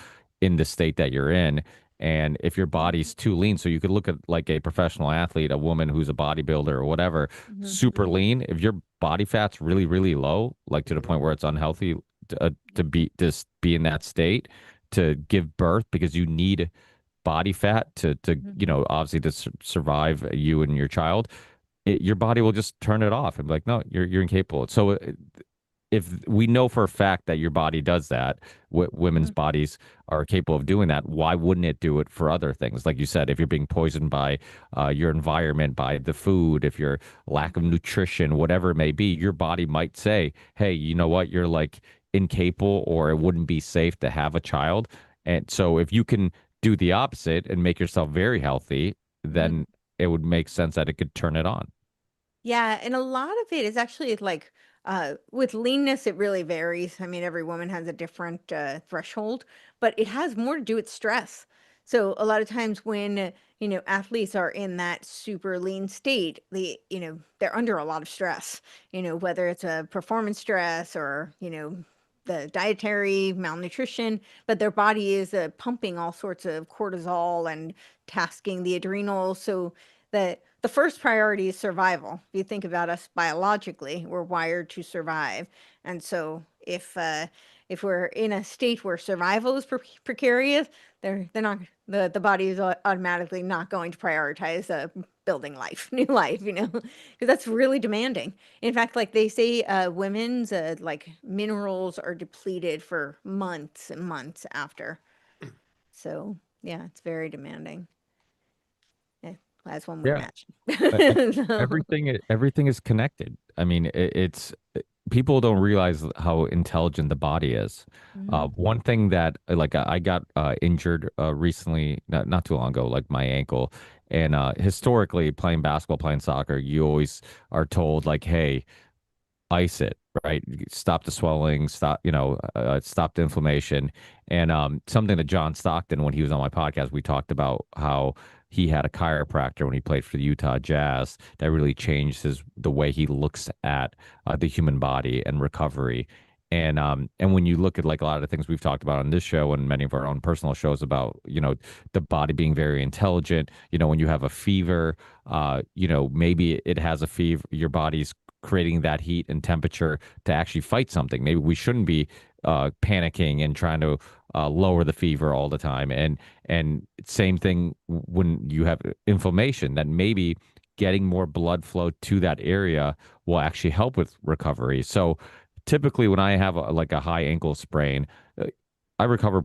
in the state that you're in. And if your body's too lean, so you could look at like a professional athlete, a woman who's a bodybuilder or whatever, super lean. If your body fat's really, really low, like to the point where it's unhealthy to be in that state to give birth, because you need body fat to obviously to survive you and your child, your body will just turn it off and be like, no, you're incapable. So if we know for a fact that your body does that, women's Mhm. bodies are capable of doing that, why wouldn't it do it for other things? Like you said, if you're being poisoned by your environment, by the food, if your lack of nutrition, whatever it may be, your body might say, hey, you know what, you're like incapable, or it wouldn't be safe to have a child. And so if you can do the opposite and make yourself very healthy, Mhm. then it would make sense that it could turn it on. Yeah, and a lot of it is actually like with leanness, it really varies. I mean, every woman has a different threshold, but it has more to do with stress. So a lot of times when athletes are in that super lean state, they're under a lot of stress. Whether it's a performance stress or the dietary malnutrition, but their body is pumping all sorts of cortisol and tasking the adrenals. So the first priority is survival. If you think about us biologically, we're wired to survive. And so if we're in a state where survival is precarious, they're not the body is automatically not going to prioritize building life, new life, because that's really demanding. In fact, like they say, women's like minerals are depleted for months and months after. So yeah, it's very demanding. Yeah, as one would Yeah. imagine. So, Everything is connected. I mean, it's people don't realize how intelligent the body is. mhm. One thing that like I got injured recently, not too long ago, like my ankle. And historically, playing basketball, playing soccer, you always are told like, hey, ice it, right? Stop the swelling, stop the inflammation. And something that John Stockton, when he was on my podcast, we talked about how he had a chiropractor when he played for the Utah Jazz that really changed the way he looks at the human body and recovery. And when you look at like a lot of the things we've talked about on this show and many of our own personal shows about, the body being very intelligent, when you have a fever, maybe it has a fever, your body's creating that heat and temperature to actually fight something. Maybe we shouldn't be panicking and trying to lower the fever all the time. And same thing when you have inflammation, that maybe getting more blood flow to that area will actually help with recovery. So typically when I have like a high ankle sprain, I recover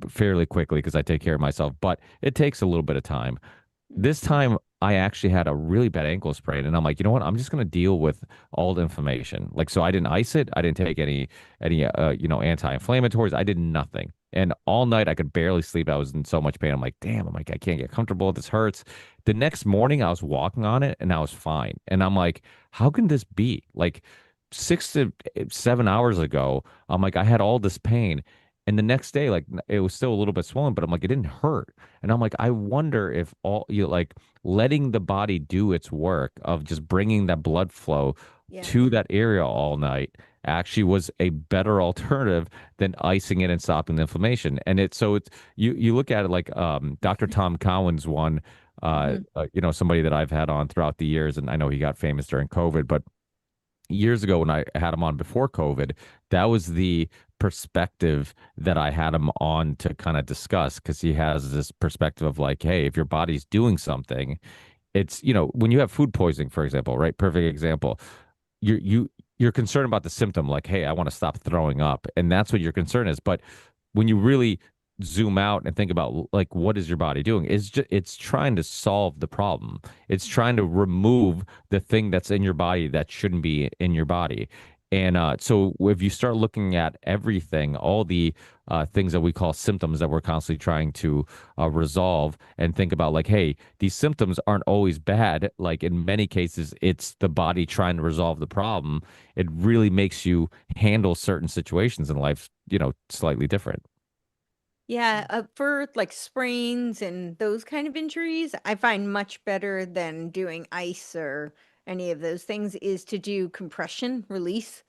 fairly quickly because I take care of myself, but it takes a little bit of time. This time I actually had a really bad ankle sprain, and I'm like, you know what? I'm just going to deal with all the inflammation. Like, so I didn't ice it. I didn't take any anti-inflammatories. I did nothing. And all night I could barely sleep. I was in so much pain. I'm like, damn, I can't get comfortable. This hurts. The next morning I was walking on it and I was fine. And I'm like, how can this be? Like 6 to 7 hours ago, I'm like, I had all this pain. And the next day, like it was still a little bit swollen, but I'm like, it didn't hurt. And I'm like, I wonder if like letting the body do its work of just bringing that blood flow Yes. to that area all night actually was a better alternative than icing it and stopping the inflammation. And it's you look at it like Dr. Tom Cowan's one, Mhm. somebody that I've had on throughout the years, and I know he got famous during COVID, but years ago when I had him on before COVID, that was the perspective that I had him on to kind of discuss, because he has this perspective of like, hey, if your body's doing something, it's, when you have food poisoning, for example, right? Perfect example. You're concerned about the symptom, like, hey, I want to stop throwing up, and that's what your concern is. But when you really zoom out and think about like what is your body doing, it's trying to solve the problem. It's trying to remove the thing that's in your body that shouldn't be in your body. And so if you start looking at everything, all the things that we call symptoms that we're constantly trying to resolve, and think about like, hey, these symptoms aren't always bad. Like in many cases, it's the body trying to resolve the problem. It really makes you handle certain situations in life, slightly different. Yeah, for like sprains and those kind of injuries, I find much better than doing ice or any of those things is to do compression release,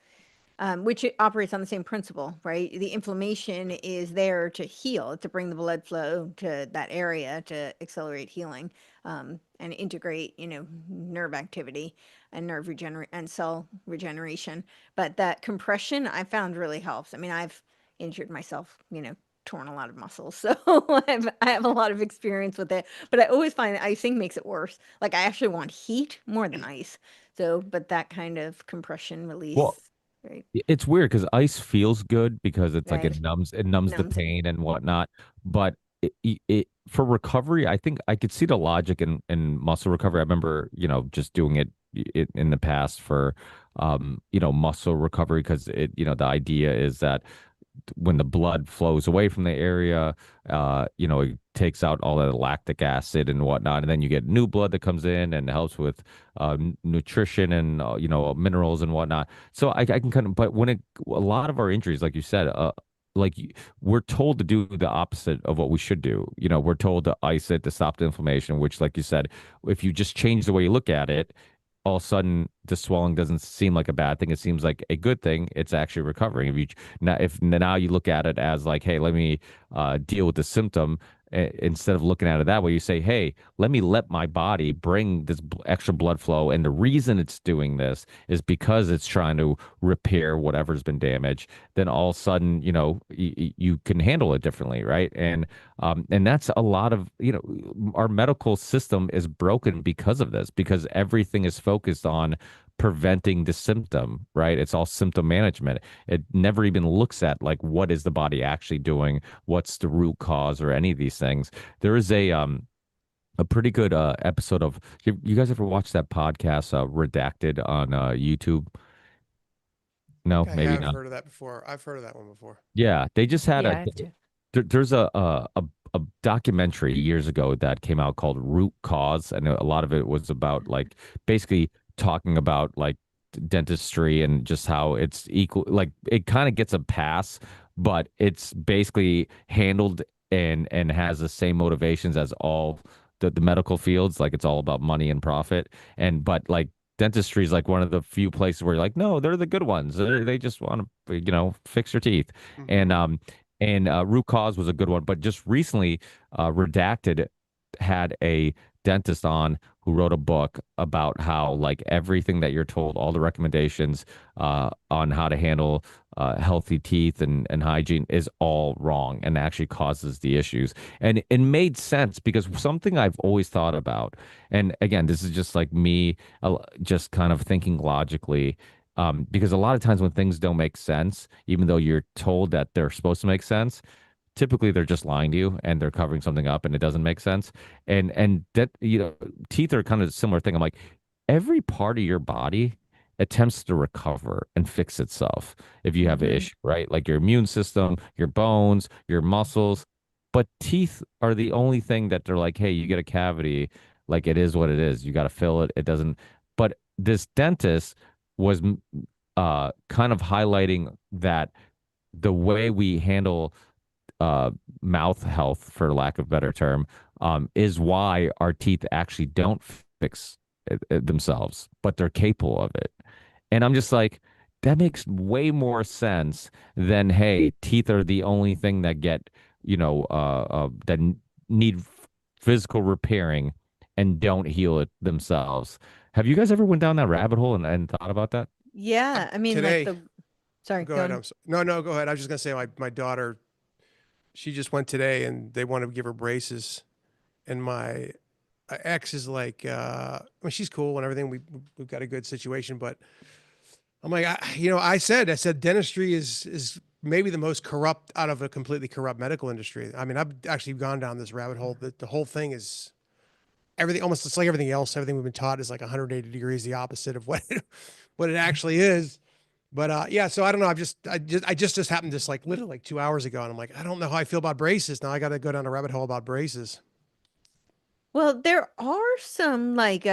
which it operates on the same principle, right? The inflammation is there to heal, to bring the blood flow to that area to accelerate healing, and integrate, nerve activity and and cell regeneration. But that compression I found really helps. I mean, I've injured myself, torn a lot of muscles, so I have a lot of experience with it. But I always find that icing makes it worse. Like I actually want heat more than ice. So, but that kind of compression Well, release. Right. It's weird because ice feels good because it's like Right. it numbs the Numbs it. pain and whatnot. But for recovery, I think I could see the logic in muscle recovery. I remember, just doing it in the past for muscle recovery because the idea is that when the blood flows away from the area, it takes out all the lactic acid and whatnot, and then you get new blood that comes in and helps with nutrition and minerals and whatnot. So I can kind of, but a lot of our injuries, like you said, like we're told to do the opposite of what we should do. We're told to ice it to stop the inflammation, which, like you said, if you just change the way you look at it, all of a sudden the swelling doesn't seem like a bad thing. It seems like a good thing. It's actually recovering. If now you look at it as like, hey, let me deal with the symptom, instead of looking at it that way, you say, hey, let my body bring this extra blood flow, and the reason it's doing this is because it's trying to repair whatever's been damaged. Then all of a sudden, you can handle it differently, right? And that's a lot of, our medical system is broken because of this, because everything is focused on preventing the symptom, right? It's all symptom management. It never even looks at like what is the body actually doing, what's the root cause, or any of these things. There is a pretty good episode of you guys ever watch that podcast Redacted on YouTube? I No, think I maybe have not. heard of that before. I've heard of that one before. Yeah, they just had Yeah, I have to. there's a documentary years ago that came out called Root Cause, and a lot of it was about like basically talking about like dentistry and just how it's equal, like it kind of gets a pass, but it's basically handled and has the same motivations as all the medical fields. Like it's all about money and profit. And but like dentistry is like one of the few places where you're like, no, they're the good ones. They just want to, fix your teeth. Hmm. And Root Cause was a good one. But just recently, Redacted had a dentist on who wrote a book about how like everything that you're told, all the recommendations on how to handle healthy teeth and hygiene is all wrong and actually causes the issues. And it made sense because something I've always thought about, and again, this is just like me, just kind of thinking logically. Because a lot of times when things don't make sense, even though you're told that they're supposed to make sense, typically they're just lying to you and they're covering something up and it doesn't make sense. And that, teeth are kind of a similar thing. I'm like, every part of your body attempts to recover and fix itself if you have an Hmm. issue, right? Like your immune system, your bones, your muscles. But teeth are the only thing that they're like, hey, you get a cavity, like it is what it is. You got to fill it. It doesn't. But this dentist was kind of highlighting that the way we handle uh, mouth health, for lack of a better term, is why our teeth actually don't fix themselves, but they're capable of it. And I'm just like, that makes way more sense than, hey, teeth are the only thing that get, need physical repairing and don't heal it themselves. Have you guys ever went down that rabbit hole and thought about that? Yeah. I mean, like Today, the, sorry, go go ahead. on. No, go ahead. I was just gonna say my daughter, she just went today, and they want to give her braces, and my ex is like, I mean, she's cool and everything. We've got a good situation, but I'm like, I said dentistry is maybe the most corrupt out of a completely corrupt medical industry. I mean, I've actually gone down this rabbit hole. The whole thing is everything, almost it's like everything else. Everything we've been taught is like 180 degrees the opposite of what what it actually is. But yeah, so I don't know. I just happened this like literally like 2 hours ago, and I'm like, I don't know how I feel about braces. Now I got to go down a rabbit hole about braces. Well, there are some like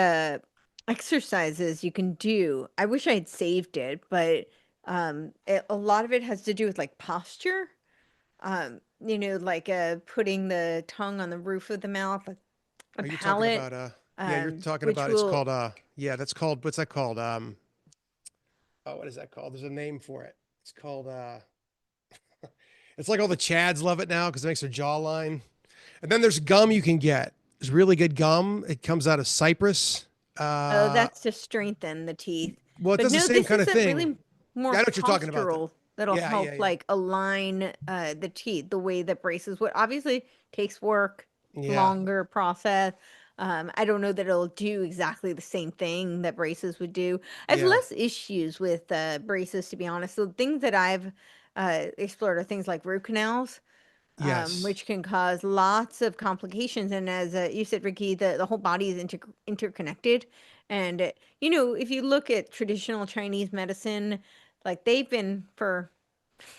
exercises you can do. I wish I had saved it, but a lot of it has to do with like posture. Like putting the tongue on the roof of the mouth, like a Are you talking palate, about yeah, you're talking which about it's will called yeah, that's called what's that called? Oh, what is that called? There's a name for it. It's called it's like all the Chads love it now because it makes their jawline. And then there's gum you can get. There's really good gum. It comes out of Cyprus. oh, Uh that's to strengthen the teeth. well, it But does the no, same this kind is of a thing. really more Yeah, I know what you're talking about. postural that'll Yeah, help yeah, yeah. like align the teeth the way that braces would. Obviously takes work, Yeah. longer process. I don't know that it'll do exactly the same thing that braces would do. I have Yeah. less issues with braces, to be honest. So things that I've explored are things like root canals, Yes. which can cause lots of complications. And as you said, Ricky, the whole body is interconnected. And, you know, if you look at traditional Chinese medicine, like they've been for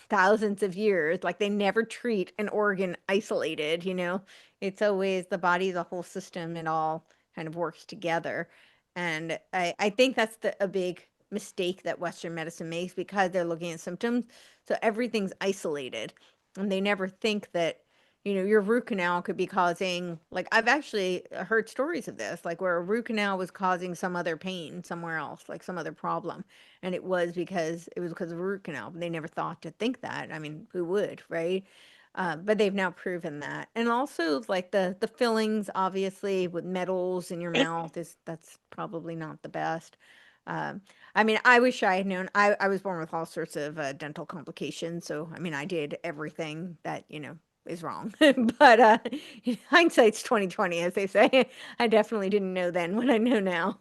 thousands of years, like they never treat an organ isolated, you know, it's always the body, the whole system, it all kind of works together. And I think that's a big mistake that Western medicine makes because they're looking at symptoms. So everything's isolated and they never think that, you know, your root canal could be causing, like, I've actually heard stories of this, like where a root canal was causing some other pain somewhere else, like some other problem. And it was because of a root canal. They never thought to think that. I mean, who would, right? But they've now proven that. And also like the fillings, obviously, with metals in your mouth that's probably not the best. I mean, I wish I had known. I was born with all sorts of dental complications. So, I mean, I did everything that, you know, is wrong. But hindsight's 2020, as they say. I definitely didn't know then what I know now.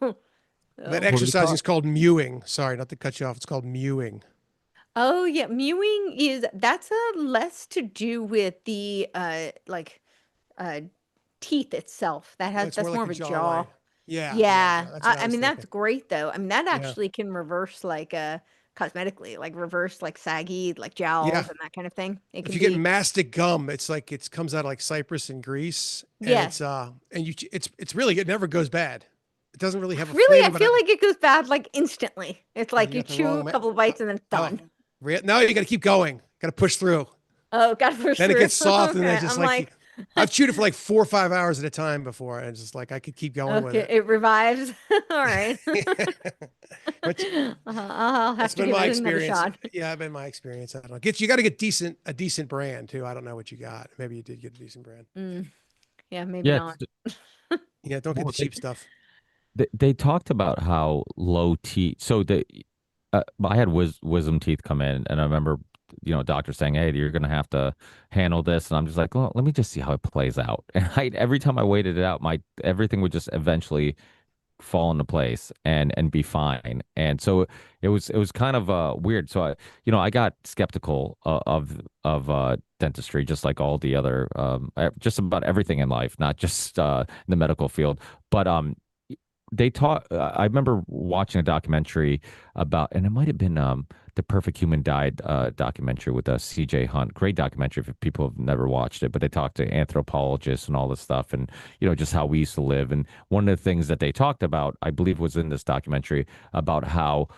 That So. exercising is called mewing. Sorry, not to cut you off. It's called mewing. Oh yeah, mewing that's less to do with the uh teeth itself. It's more That's like more a of a jaw jaw. line. Yeah, yeah, Yeah. that's what I I was mean thinking. that's great though. I mean that Yeah, actually can reverse like cosmetically, like reverse like saggy like jowls yeah. and that kind of thing. It If can you get be mastic gum, it's like it comes out of like Cyprus and Greece, and yes. it's really it never goes bad. It doesn't really have a Really, flavor, I but feel like it goes bad like instantly. It's like you you got the chew wrong a couple bites and then it's oh, done. no, you got to keep going. Got to push through. Oh, gotta push Then it through. gets soft, and then Okay. it's just I'm like like, I've chewed it for like 4 or 5 hours at a time before, and it's just like I could keep going with okay, it. it revives. All right. Which I'll that's have to been give my it another experience. shot. Yeah, it's been my experience. I don't know. You got to get a decent brand too. I don't know what you got. Maybe you did get a decent brand. Yeah, maybe Yeah, not. Yeah, don't get well, the cheap stuff. they talked about how low teeth. So I had wisdom teeth come in, and I remember, doctor saying, "Hey, you're gonna have to handle this," and I'm just like, "Well, let me just see how it plays out." And every time I waited it out, my everything would just eventually fall into place and be fine. And so it was kind of weird. So I got skeptical of dentistry, just like all the other just about everything in life, not just the medical field. But they taught I remember watching a documentary about, and it might have been the Perfect Human Diet documentary with CJ Hunt. Great documentary if people have never watched it, but they talked to anthropologists and all this stuff, and just how we used to live. And one of the things that they talked about, I believe, was in this documentary about how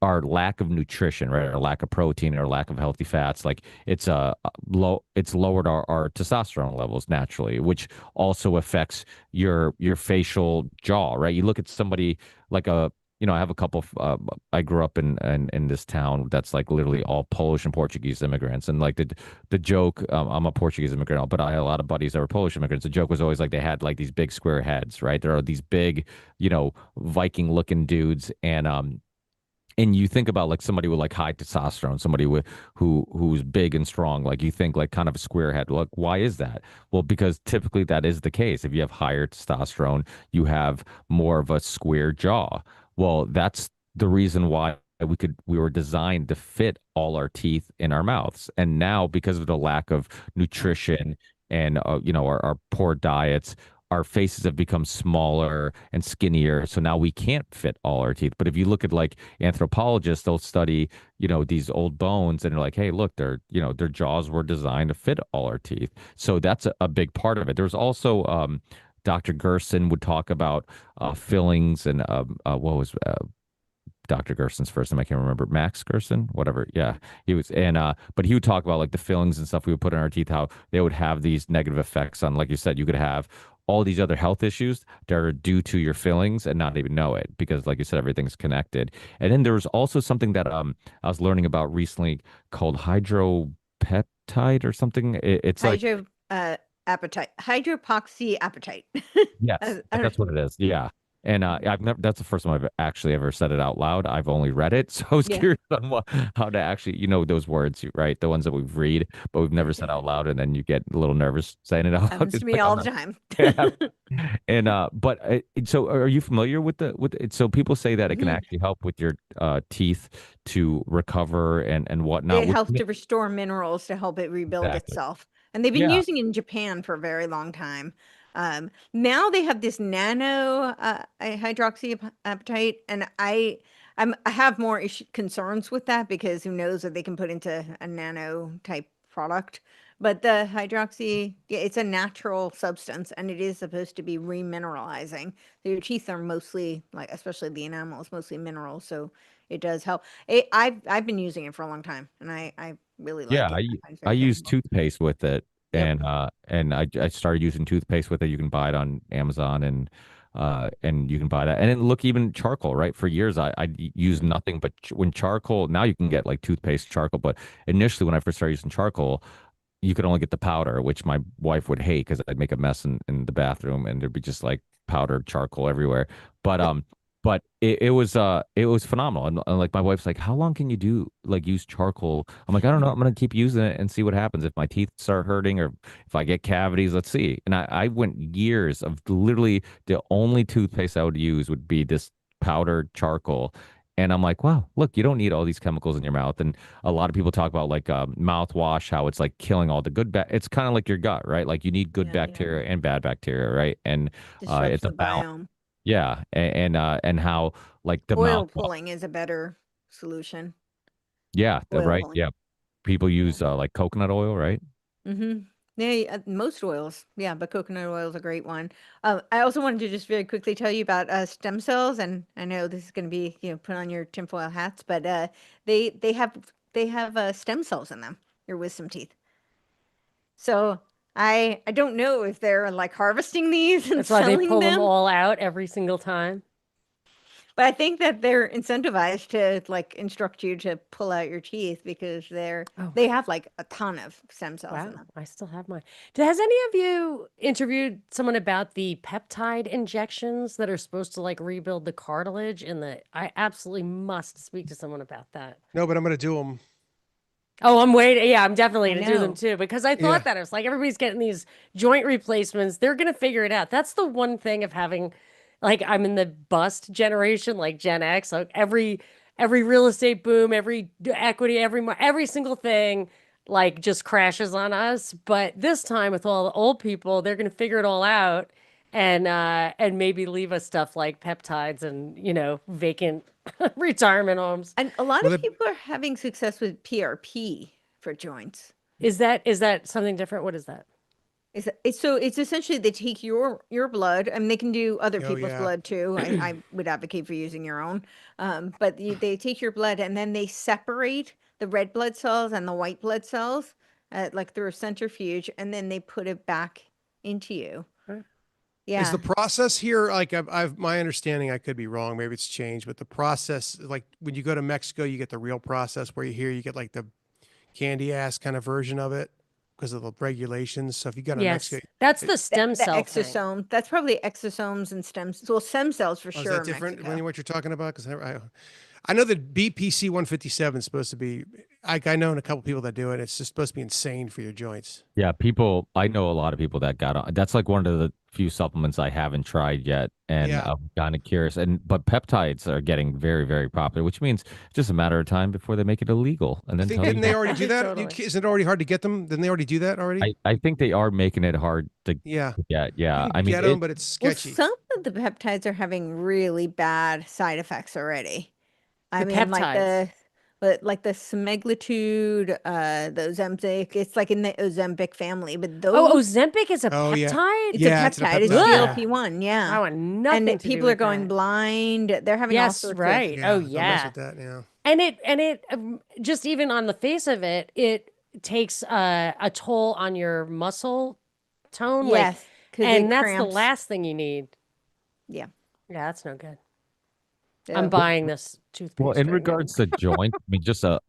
our lack of nutrition, right, our lack of protein, or lack of healthy fats, like it's lowered our testosterone levels naturally, which also affects your facial jaw, right? You look at somebody like I have a couple of, I grew up in this town that's like literally all Polish and Portuguese immigrants, and like the joke, I'm a Portuguese immigrant, but I had a lot of buddies that were Polish immigrants. The joke was always like they had like these big square heads, right? There are these big, Viking looking dudes, and you think about like somebody with like high testosterone, somebody who's big and strong, like you think like kind of a square head. Like, why is that? Well, because typically that is the case. If you have higher testosterone, you have more of a square jaw. Well, that's the reason why we were designed to fit all our teeth in our mouths. And now, because of the lack of nutrition and our poor diets, our faces have become smaller and skinnier. So now we can't fit all our teeth. But if you look at like anthropologists, they'll study, these old bones, and they're like, hey, look, their jaws were designed to fit all our teeth. So that's a big part of it. There's also Dr. Gerson would talk about fillings, and what was Dr. Gerson's first name? I can't remember. Max Gerson, whatever. Yeah, he was, and but he would talk about like the fillings and stuff we would put in our teeth, how they would have these negative effects on, like you said, you could have all these other health issues that are due to your fillings and not even know it, because, like you said, everything's connected. And then there was also something that I was learning about recently called hydropeptide or something. It's like, Hydro appetite, hydropoxy appetite. yes, I don't, that's what it is. Yeah. And I've never, that's the first time I've actually ever said it out loud. I've only read it. So I was Yeah. curious on how to actually, those words, right? The ones that we've read, but we've never said out loud. And then you get a little nervous saying it out loud. Happens to It's me like, I'm all the not, time. yeah. And but so are you familiar with so people say that it can Mhm. actually help with your teeth to recover and whatnot. It helps to restore minerals to help it rebuild Exactly. itself. And they've been Yeah. using it in Japan for a very long time. Now they have this nano hydroxyapatite, and I have more concerns with that because who knows what they can put into a nano type product. But the hydroxy, yeah, it's a natural substance, and it is supposed to be remineralizing. So your teeth are mostly, like, especially the enamel is mostly minerals, so it does help. I've been using it for a long time, and I really Yeah, like it. I find it I very use favorable. toothpaste with it, Yep. and I started using toothpaste with it. You can buy it on Amazon, and you can buy that. And then look, even charcoal, right? For years I used Mhm. nothing but when charcoal. Now you can get like toothpaste charcoal, but initially when I first started using charcoal, you could only get the powder, which my wife would hate because I'd make a mess in the bathroom and there'd be just like powdered charcoal everywhere. But but it was phenomenal. And like my wife's like, how long can you do like use charcoal? I'm like, I don't know. I'm gonna keep using it and see what happens. If my teeth start hurting or if I get cavities, let's see. And I went years of literally the only toothpaste I would use would be this powdered charcoal. And I'm like, wow, look, you don't need all these chemicals in your mouth. And a lot of people talk about like mouthwash, how it's like killing all the good it's kind of like your gut, right? Like you need good Yeah, bacteria and bad bacteria, right? And disrupts it's a the balance. biome. Yeah, and how like the Oil mouthwash. pulling is a better solution. Yeah, Oil right. pulling. Yeah, people Yeah. use like coconut oil, right? Mm-hmm. Yeah, most oils. Yeah, but coconut oil is a great one. I also wanted to just very quickly tell you about stem cells, and I know this is going to be, put on your tinfoil hats, but they have stem cells in them, your wisdom teeth. So I don't know if they're like harvesting these and That's why they selling pull them them, all out every single time. but I think that they're incentivized to like instruct you to pull out your teeth because Oh, they have like a ton of stem cells in wow. them. I still have mine. Has any of you interviewed someone about the peptide injections that are supposed to like rebuild the cartilage in the I absolutely must speak to someone about that. No, but I'm gonna do them. Oh, I'm waiting. Yeah, I'm definitely I going to do them know. too because I Yeah. thought that. I was like, everybody's getting these joint replacements. They're going to figure it out. That's the one thing of having, like, I'm in the bust generation, like Gen X. Like every real estate boom, every equity, every single thing, like just crashes on us. But this time with all the old people, they're going to figure it all out and maybe leave us stuff like peptides and vacant retirement homes. And a lot Well, of people are having success with PRP for joints. Is that something different? What is that? So it's essentially they take your blood. I mean, they can do other oh people's yeah. blood too. I would advocate for using your own. But they take your blood and then they separate the red blood cells and the white blood cells, like through a centrifuge, and then they put it back into you. Huh? Is Yeah. the process here like I've my understanding? I could be wrong. Maybe it's changed, but the process, like when you go to Mexico, you get the real process. Where you here, you get like the candy ass kind of version of it because of the regulations. So if you go to Yes, Mexico, that's it, the stem The cell thing. exosome. That's probably exosomes and well, stem cells for oh, is sure that in different Mexico. when what you're talking about? Because I know that BPC 157 is supposed to be. I know a couple people that do it. It's just supposed to be insane for your joints. Yeah, I know a lot of people that got on. That's like one of the few supplements I haven't tried yet, and Yeah. I'm kind of curious. But peptides are getting very, very popular, which means it's just a matter of time before they make it illegal, and I then think tell you. didn't they already do that? Totally. Isn't it already hard to get them? Didn't they already do that already? I think they are making it hard to Yeah. get. You Yeah, can I mean get them, it. but it's Well, sketchy. some of the peptides are having really bad side effects already. I The mean, like peptides. the semaglutide, the Ozempic, it's like in the Ozempic family, but Oh, those Ozempic is a Oh yeah. peptide? it's a Yeah, it's in a peptide, it's peptide. Yeah. Ugh. GLP-1, yeah. I want And nothing to do people are with going that. blind. They're having all Yes, sorts of right. Oh, Yeah. Don't mess yeah. with that. Yeah. And it just even on the face of it, it takes a toll on your muscle tone. Like, yes, because it and that's the cramps. last thing you need. Yeah. Yeah, that's no good. I'm So buying this Well, toothpaste in right now. regards to joints, I mean, just a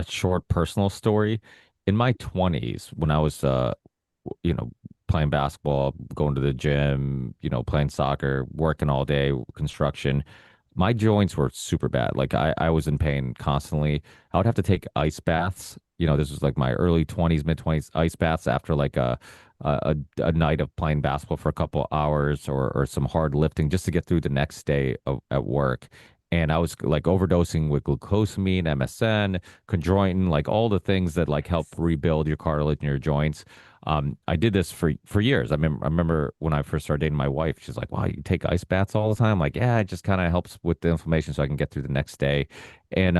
short personal story. In my 20s, when I was, you know, playing basketball, going to the gym, playing soccer, working all day, construction. My joints were super bad. Like I was in pain constantly. I would have to take ice baths. This was like my early 20s, mid 20s, ice baths after like a night of playing basketball for a couple hours or some hard lifting just to get through the next day at work. And I was like overdosing with glucosamine, MSN, chondroitin, like all the things that like help rebuild your cartilage and your joints. I did this for years. I remember when I first started dating my wife, she's like, "Wow, you take ice baths all the time?" I'm like, yeah, it just kind of helps with the inflammation so I can get through the next day. And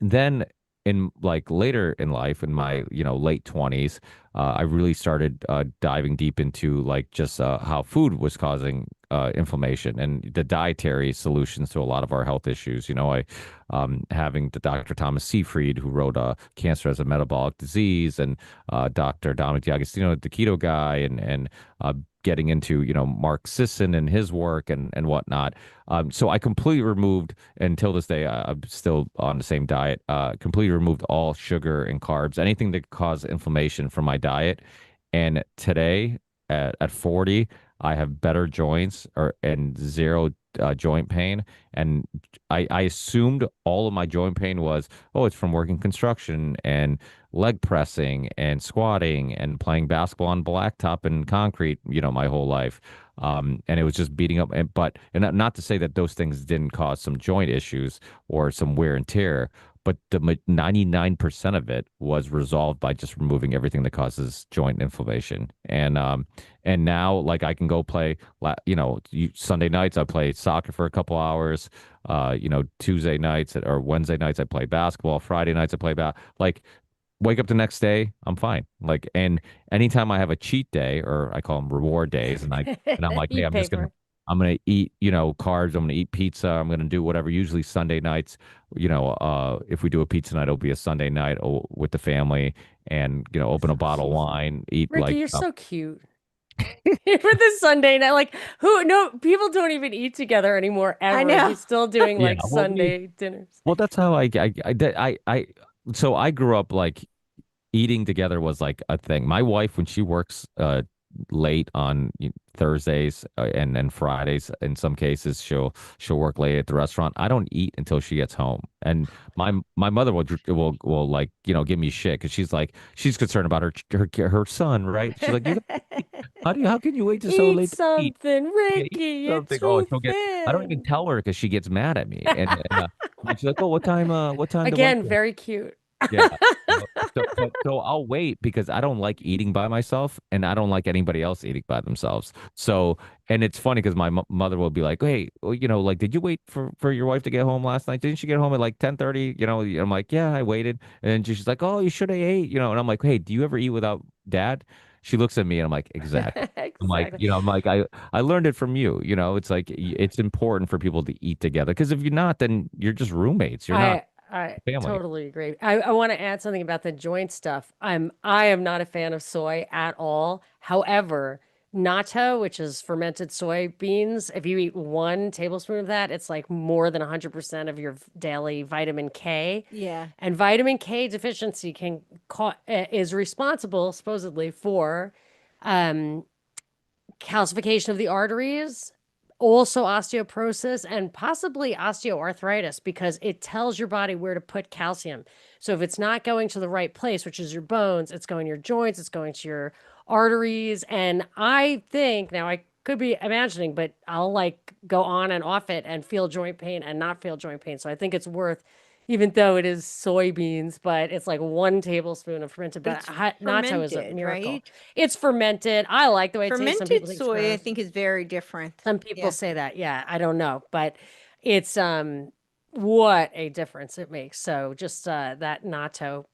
then in like later in life, in my late 20s, I really started diving deep into like just how food was causing inflammation and the dietary solutions to a lot of our health issues. I having the Dr. Thomas Seyfried, who wrote Cancer as a Metabolic Disease, and Dr. Dominic D'Agostino, the keto guy, and getting into Mark Sisson and his work and whatnot. So I completely removed, until this day, I'm still on the same diet. Completely removed all sugar and carbs, anything that cause inflammation from my diet. And today, at 40, I have better joints and zero joint pain. And I assumed all of my joint pain was, oh, it's from working construction and leg pressing and squatting and playing basketball on blacktop and concrete, my whole life. And it was just beating up. And not to say that those things didn't cause some joint issues or some wear and tear, but the 99% of it was resolved by just removing everything that causes joint inflammation. And now, like, I can go play, Sunday nights I play soccer for a couple hours. Tuesday nights or Wednesday nights I play basketball. Friday nights I play like, wake up the next day, I'm fine. Like, and anytime I have a cheat day, or I call them reward days, and I'm like, hey, Eat paper. I'm gonna eat, carbs. I'm gonna eat pizza. I'm gonna do whatever. Usually Sunday nights, if we do a pizza night, it'll be a Sunday night with the family, and open a bottle of wine, eat Ricky, like you're so cute. For the Sunday night, like no, people don't even eat together anymore ever. I know. He's still doing Yeah, like well, Sunday dinners. Well, that's how so I grew up like eating together was like a thing. My wife, when she works late on Thursdays and Fridays, in some cases she'll work late at the restaurant. I don't eat until she gets home, and my mother will like give me shit because she's concerned about her son, right? She's like, how can you wait till so Eat late to eat? something, Yeah, Ricky. eat You're something. too I don't even thin. tell her because she gets mad at me, and she's like, oh, what time to lunch? Again, very cute. Yeah. So I'll wait because I don't like eating by myself and I don't like anybody else eating by themselves. So, and it's funny because my mother will be like, hey, well, like, did you wait for your wife to get home last night? Didn't she get home at like 10:30? I'm like, yeah, I waited. And then she's like, oh, you should have ate, and I'm like, hey, do you ever eat without dad? She looks at me and I'm like, exactly. I'm like, Exactly. I learned it from you. It's like, it's important for people to eat together because if you're not, then you're just roommates. You're not I family. totally agree. I want to add something about the joint stuff. I am not a fan of soy at all. However, natto, which is fermented soybeans, if you eat 1 tablespoon of that, it's like more than 100% of your daily vitamin K. Yeah. And vitamin K deficiency is responsible supposedly for calcification of the arteries, also osteoporosis, and possibly osteoarthritis, because it tells your body where to put calcium. So if it's not going to the right place, which is your bones, it's going to your joints, it's going to your arteries. And I think, now I could be imagining, but I'll like go on and off it and feel joint pain and not feel joint pain. So I think it's worth, even though it is soybeans, but it's like 1 tablespoon of fermented, But but it's natto is a fermented, miracle. right? It's fermented. I like the way it tastes. Some people Fermented think it's soy, I gross. think, is very different. Some people Yeah. say that. Yeah, I don't know, but it's what a difference it makes. So just that natto,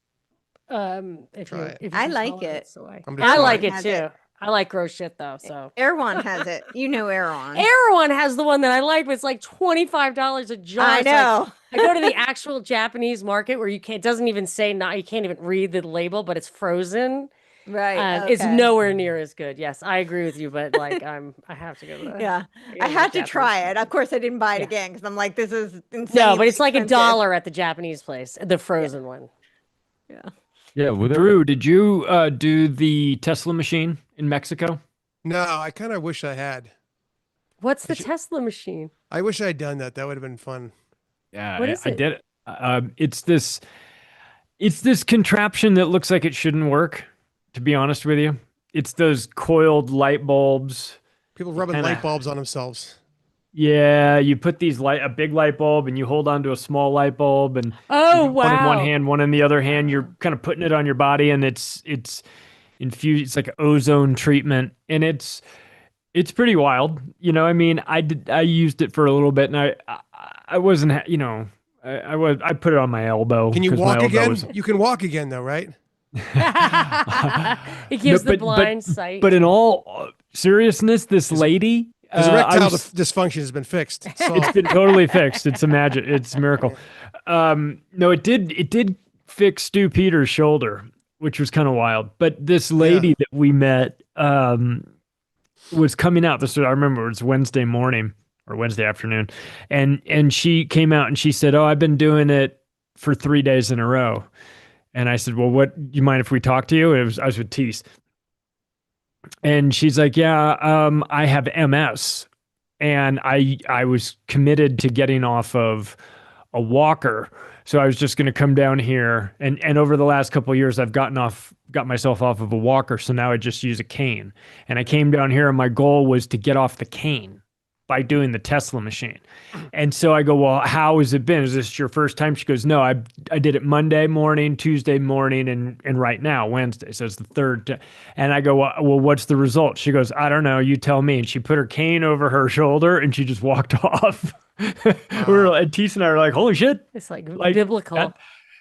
if Try you it. if you I can like smell it. soy. I'm gonna I try like it. it Has too. it. I like gross shit though. So Erewhon has it. You know Erewhon. Erewhon has the one that I like, but it's like $25 a jar. I So know. I go to the actual Japanese market where it doesn't even say not, you can't even read the label, but it's frozen. Right. It's Okay. nowhere near as good. Yes, I agree with you, but like I have to go to the Yeah. I I go to the had to Japanese try it. market. Of course, I didn't buy it Yeah. again because I'm like, this is insane. No, but it's like $1 at the Japanese place, the frozen one. Yeah. Yeah, Drew, did you do the Tesla machine in Mexico? No, I kind of wish I had. What's the Tesla machine? I wish I had done that. That would have been fun. Yeah, What is I it? did it. It's this contraption that looks like it shouldn't work, to be honest with you. It's those coiled light bulbs. People rubbing Kinda- light bulbs on themselves. Yeah, you put a big light bulb and you hold onto a small light bulb and Oh, you got one in one wow. hand, one in the other hand. You're kind of putting it on your body and it's infused. It's like an ozone treatment and it's pretty wild. I mean, I used it for a little bit and I wasn't, I put it on my elbow. Can you 'cause my walk elbow again? was- You can walk again, though, right? It gives No, the blind sight. But in all seriousness, this lady, His I erectile was- dysfunction has been fixed. it's Solved. been totally fixed. It's a magic. It's a miracle. No, it did fix Stu Peters' shoulder, which was kind of wild. But this lady that we met was coming out. I remember it was Wednesday morning or Wednesday afternoon, and she came out and she said, "Oh, I've been doing it for 3 days in a row." And I said, "Well, do you mind if we talk to you?" I was with Tease. And she's like, "Yeah, I have MS." And I was committed to getting off of a walker. So I was just going to come down here. And over the last couple of years, I've got myself off of a walker. So now I just use a cane. And I came down here and my goal was to get off the cane by doing the Tesla machine. And so I go, "Well, how has it been? Is this your first time?" She goes, "No, I did it Monday morning, Tuesday morning, and right now, Wednesday." So it's the third time. And I go, "Well, what's the result?" She goes, "I don't know. You tell me." And she put her cane over her shoulder and she just walked off. And Teese and I were like, "Holy shit." It's like Like, biblical. that-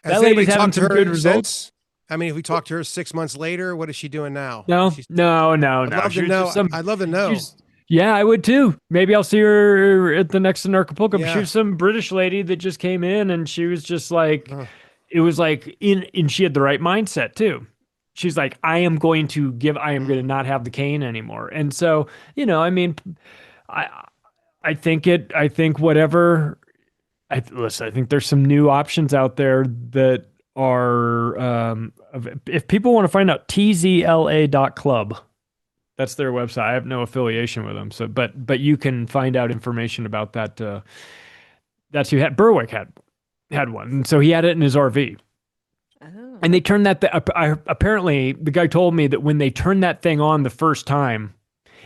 Has That lady's anybody having talked to some her good results. since? I mean, if we talked to her 6 months later, what is she doing now? No, She's- no. I'd love She to was know. just some- I'd love to know. she's- Yeah, I would too. Maybe I'll see her at the next in Acapulco. But Yeah. she was some British lady that just came in and she was just like, Huh. it was like and she had the right mindset too. She's like, I am going to not have the cane anymore. And so, I mean, I think there's some new options out there that are, if people want to find out, tzla.club. That's their website. I have no affiliation with them. So, but you can find out information about that. That's who Berwick had one, and so he had it in his RV. Oh. And they turned that. Apparently, the guy told me that when they turned that thing on the first time,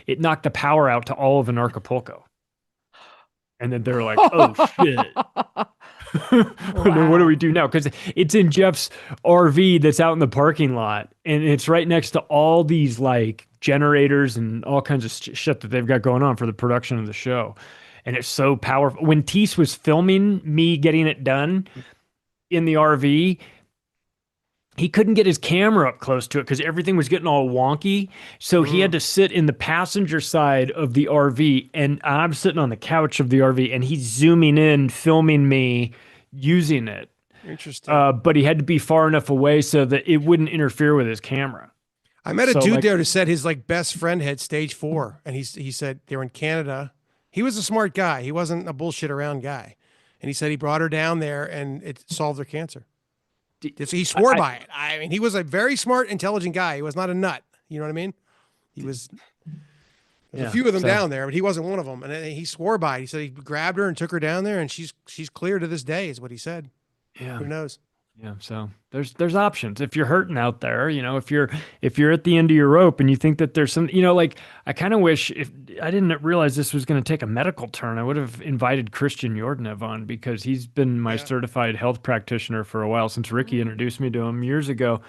it knocked the power out to all of an Acapulco. And then they're like, "Oh shit." And then what do we do now? Because it's in Jeff's RV that's out in the parking lot, and it's right next to all these like generators and all kinds of shit that they've got going on for the production of the show. And it's so powerful. When Teese was filming me getting it done in the RV, he couldn't get his camera up close to it because everything was getting all wonky. So he had to sit in the passenger side of the RV, and I'm sitting on the couch of the RV, and he's zooming in, filming me using it. Interesting. But he had to be far enough away so that it wouldn't interfere with his camera. I met a so, dude like- there who said his best friend had stage 4, and he said they were in Canada. He was a smart guy. He wasn't a bullshit around guy, and he said he brought her down there and it solved her cancer. He swore by it. I mean, he was a very smart, intelligent guy. He was not a nut. You know what I mean? He was. There's a few of them down there, but he wasn't one of them. And he swore by it. He said he grabbed her and took her down there, and she's clear to this day, is what he said. Yeah. Who knows? Yeah, so there's options. If you're hurting out there, if you're at the end of your rope and you think that there's some, like I kind of wish, if I didn't realize this was going to take a medical turn, I would have invited Christian Yordanev on, because he's been my certified health practitioner for a while, since Ricky introduced me to him years ago.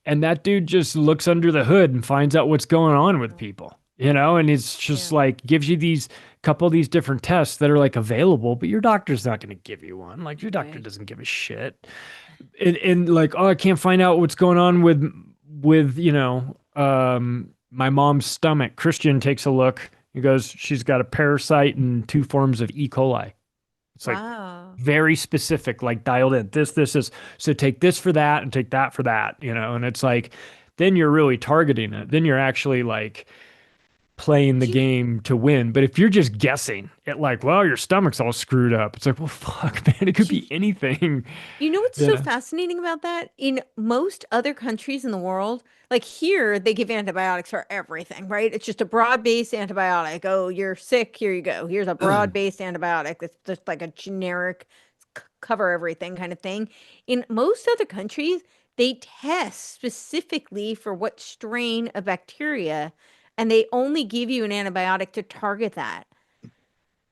And that dude just looks under the hood and finds out what's going on with people, and it's just like gives you these couple of these different tests that are like available, but your doctor's not going to give you one. Like your doctor doesn't give a shit. And like, oh, I can't find out what's going on with my mom's stomach. Christian takes a look. He goes, she's got a parasite and 2 forms of E. coli. It's like Wow. very specific, like dialed in. This is, so take this for that and take that for that, and it's like, then you're really targeting it. Then you're actually like playing the game to win. But if you're just guessing at like, well, your stomach's all screwed up, it's like, well, fuck, man, it could be anything. You know what's so Yeah. fascinating about that? In most other countries in the world, like here, they give antibiotics for everything, right? It's just a broad-based antibiotic. Oh, you're sick, here you go. Here's a broad-based antibiotic. It's just like a generic cover everything kind of thing. In most other countries, they test specifically for what strain of bacteria, and they only give you an antibiotic to target that.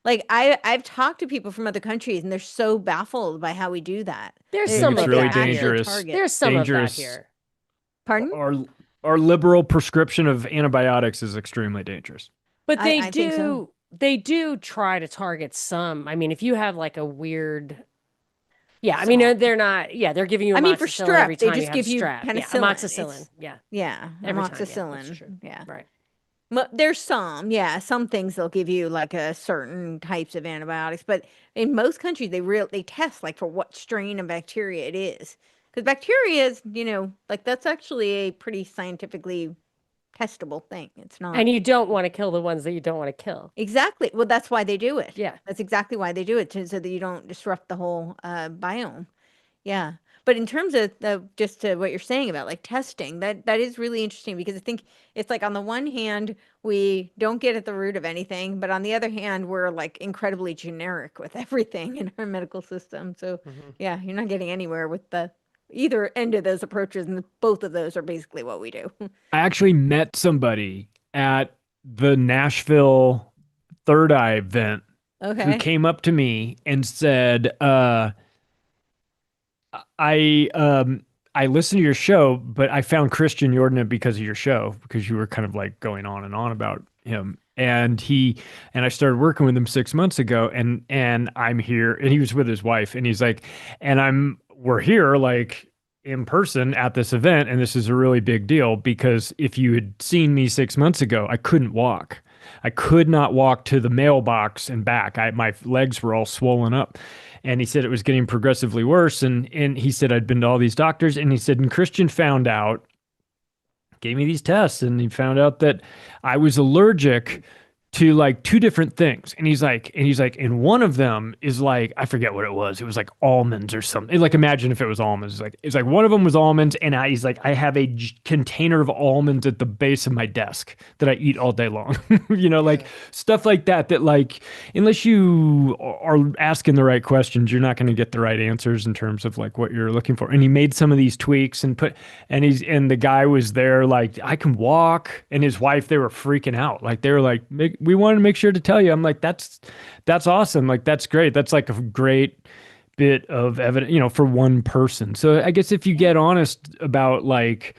Like I've talked to people from other countries and they're so baffled by how we do that. There's I think some it's of really that here. dangerous. Target. There's some of that Dangerous. here. Pardon? Our liberal prescription of antibiotics is extremely dangerous. But they I think so. do try to target some. I mean, if you have like a weird, yeah, I mean, they're not, yeah, they're giving you I mean, for amoxicillin every strep, they time you just have give you strep. Yeah, penicillin. amoxicillin. It's- Yeah, Yeah, every time. Yeah, that's amoxicillin. true. Yeah. Right. There's some things they'll give you like a certain types of antibiotics, but in most countries they test like for what strain of bacteria it is. Because bacteria is, like that's actually a pretty scientifically testable thing. It's not And you don't want to kill the ones that you don't want to kill. exactly. Well, that's why they do it. Yeah. That's exactly why they do it, so that you don't disrupt the whole biome. Yeah. But in terms of just to what you're saying about like testing, that is really interesting because I think it's like on the one hand, we don't get at the root of anything, but on the other hand, we're like incredibly generic with everything in our medical system. So yeah, you're not getting anywhere with the either end of those approaches, and both of those are basically what we do. I actually met somebody at the Nashville Third Eye event who Okay. came up to me and said, I listened to your show, but I found Christian Jordan because of your show, because you were kind of like going on and on about him. And I started working with him 6 months ago, and I'm here, and he was with his wife, and he's like, we're here like in person at this event, and this is a really big deal because if you had seen me 6 months ago, I couldn't walk. I could not walk to the mailbox and back. My legs were all swollen up. And he said it was getting progressively worse. And he said, I'd been to all these doctors. And he said, and Christian found out, gave me these tests, and he found out that I was allergic to like two different things. And he's like, and one of them is like, I forget what it was. It was like almonds or something. Like, imagine if it was almonds. It's like one of them was almonds. And he's like, I have a container of almonds at the base of my desk that I eat all day long. Like stuff like that, like, unless you are asking the right questions, you're not going to get the right answers in terms of like what you're looking for. And he made some of these tweaks and the guy was there, like, I can walk. And his wife, they were freaking out. Like, they were like, we wanted to make sure to tell you. I'm like, that's awesome. Like, that's great. That's like a great bit of evidence, for one person. So I guess if you get honest about like,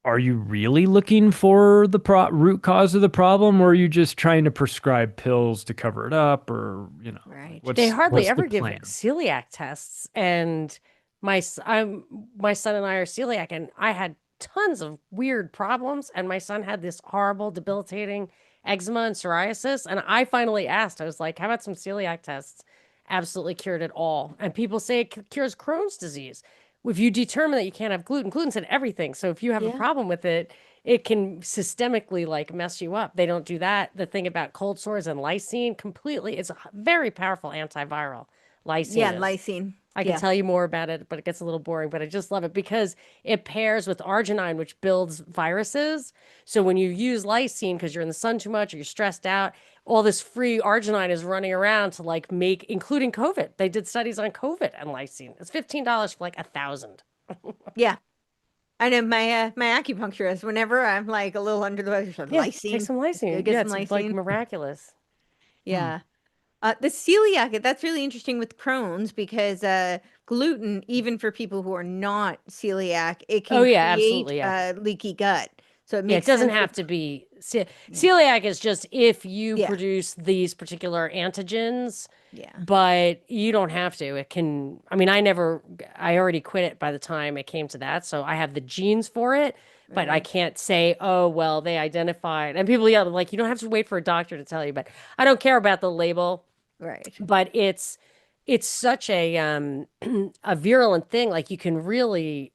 are you really looking for the root cause of the problem, or are you just trying to prescribe pills to cover it up, or Right. They hardly what's ever the give plan? celiac tests, and my son and I are celiac, and I had tons of weird problems, and my son had this horrible, debilitating eczema and psoriasis, and I finally asked, I was like, how about some celiac tests? Absolutely cured it all. And people say it cures Crohn's disease. If you determine that you can't have gluten's in everything. So if you have a Yeah. problem with it, it can systemically like mess you up. They don't do that. The thing about cold sores and lysine, completely, it's a very powerful antiviral. Lysine Yeah, is. lysine. I can Yeah. tell you more about it, but it gets a little boring. But I just love it because it pairs with arginine, which builds viruses. So when you use lysine because you're in the sun too much or you're stressed out, all this free arginine is running around to like make, including COVID. They did studies on COVID and lysine. It's $15 for like 1,000. Yeah. I know my acupuncturist, whenever I'm like a little under the weather, she's like, Yeah, lysine. take some lysine. Get Yeah, some it's like lysine. miraculous. Yeah. The celiac, that's really interesting with Crohn's because gluten, even for people who are not celiac, it can Oh, yeah, create absolutely, yeah. leaky gut. So it Yeah, makes it doesn't sense have with- to be celiac is just if you Yeah. produce these particular antigens, Yeah. but you don't have to. It can, I mean, I already quit it by the time it came to that. So I have the genes for it, but I Right. can't say, oh, well, they identified. And people yell, like, you don't have to wait for a doctor to tell you, but I don't care about the label, Right. but it's such a a virulent thing. Like you can really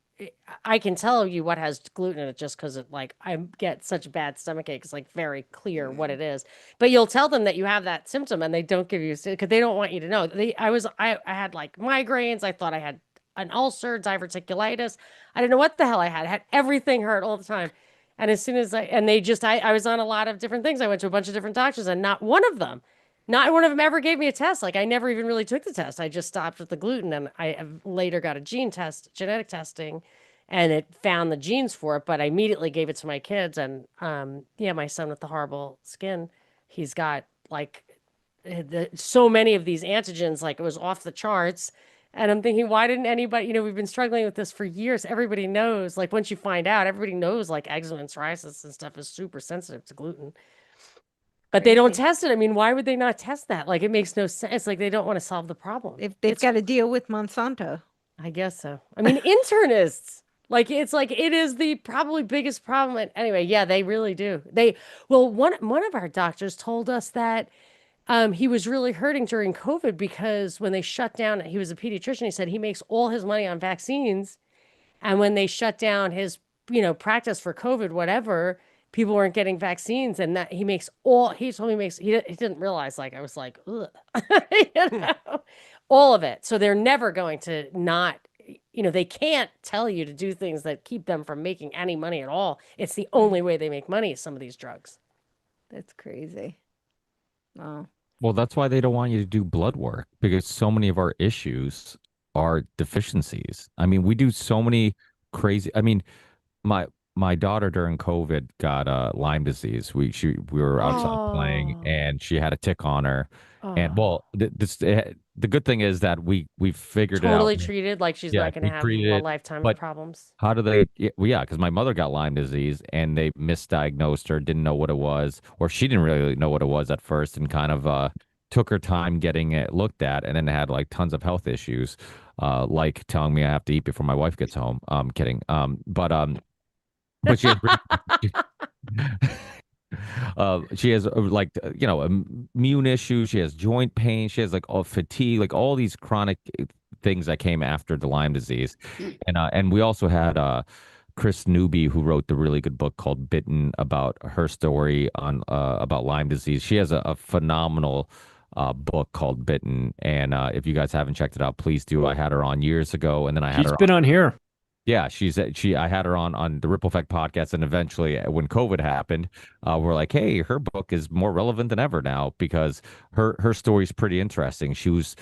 I can tell you what has gluten in it just because it like I get such bad stomach ache. It's like very clear what it is. But you'll tell them that you have that symptom and they don't give you because they don't want you to know. I had like migraines. I thought I had an ulcer, diverticulitis. I didn't know what the hell I had. I had everything hurt all the time. And as soon as I was on a lot of different things. I went to a bunch of different doctors and not one of them ever gave me a test. Like I never even really took the test. I just stopped with the gluten and I later got a genetic testing and it found the genes for it, but I immediately gave it to my kids and yeah, my son with the horrible skin, he's got like so many of these antigens, like it was off the charts. And I'm thinking, why didn't anybody, we've been struggling with this for years. Everybody knows, like once you find out, everybody knows like eczema and psoriasis and stuff is super sensitive to gluten. But they don't Crazy. test it. I mean, why would they not test that? Like, it makes no sense. It's like they don't want to solve the problem. They've got to deal with Monsanto. I guess so. I mean, internists, like, it's like it is the probably biggest problem. And anyway, yeah, they really do. One of our doctors told us that he was really hurting during COVID because when they shut down, he was a pediatrician. He said he makes all his money on vaccines, and when they shut down his, practice for COVID, whatever, people weren't getting vaccines, and that he told me he didn't realize, like, I was like, ugh, all of it. So they're never going to not, they can't tell you to do things that keep them from making any money at all. It's the only way they make money is some of these drugs. That's crazy. Oh. Well, that's why they don't want you to do blood work because so many of our issues are deficiencies. I mean, we do so many crazy. I mean, my daughter during COVID got Lyme disease. We were outside playing Oh. and she had a tick on her. And Oh. well, the good thing is that we figured it Totally out. treated like she's Yeah, not going to we have treated a it, lifetime of but problems. how do they? Yeah, because my mother got Lyme disease and they misdiagnosed her, didn't know what it was, or she didn't really know what it was at first, and kind of took her time getting it looked at, and then had like tons of health issues, like telling me I have to eat before my wife gets home. Kidding. But she has she has like immune issues. She has joint pain. She has like all fatigue, like all these chronic things that came after the Lyme disease, and we also had Chris Newby, who wrote the really good book called Bitten about her story on about Lyme disease. She has a phenomenal book called Bitten, and if you guys haven't checked it out, please do. I had her on years ago, and then I had She's her been on here. yeah, I had her on the Ripple Effect podcast, and eventually, when COVID happened, we're like, hey, her book is more relevant than ever now because her story is pretty interesting. She was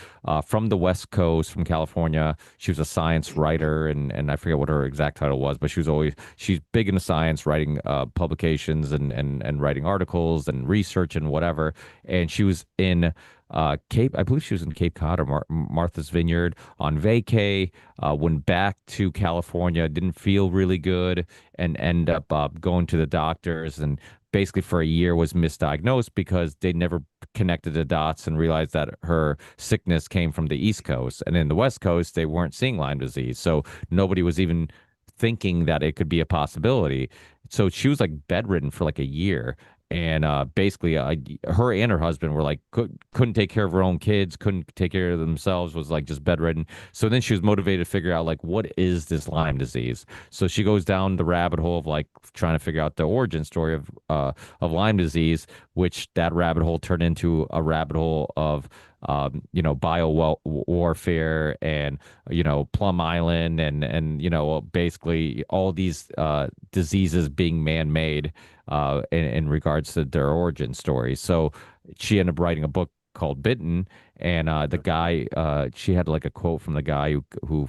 from the West Coast, from California. She was a science writer, and I forget what her exact title was, but she's big into science, writing publications and writing articles and research and whatever. And she was in I believe she was in Cape Cod or Martha's Vineyard on vacay, went back to California, didn't feel really good, and end up going to the doctors, and basically for a year was misdiagnosed because they never connected the dots and realized that her sickness came from the East Coast. And in the West Coast, they weren't seeing Lyme disease. So nobody was even thinking that it could be a possibility. So she was like bedridden for like a year. And basically, her and her husband were like couldn't take care of her own kids, couldn't take care of themselves, was like just bedridden. So then she was motivated to figure out like what is this Lyme disease. So she goes down the rabbit hole of like trying to figure out the origin story of Lyme disease, which that rabbit hole turned into a rabbit hole of bio warfare and Plum Island and basically all these diseases being man-made in regards to their origin story. So she ended up writing a book called Bitten, and the guy she had like a quote from the guy who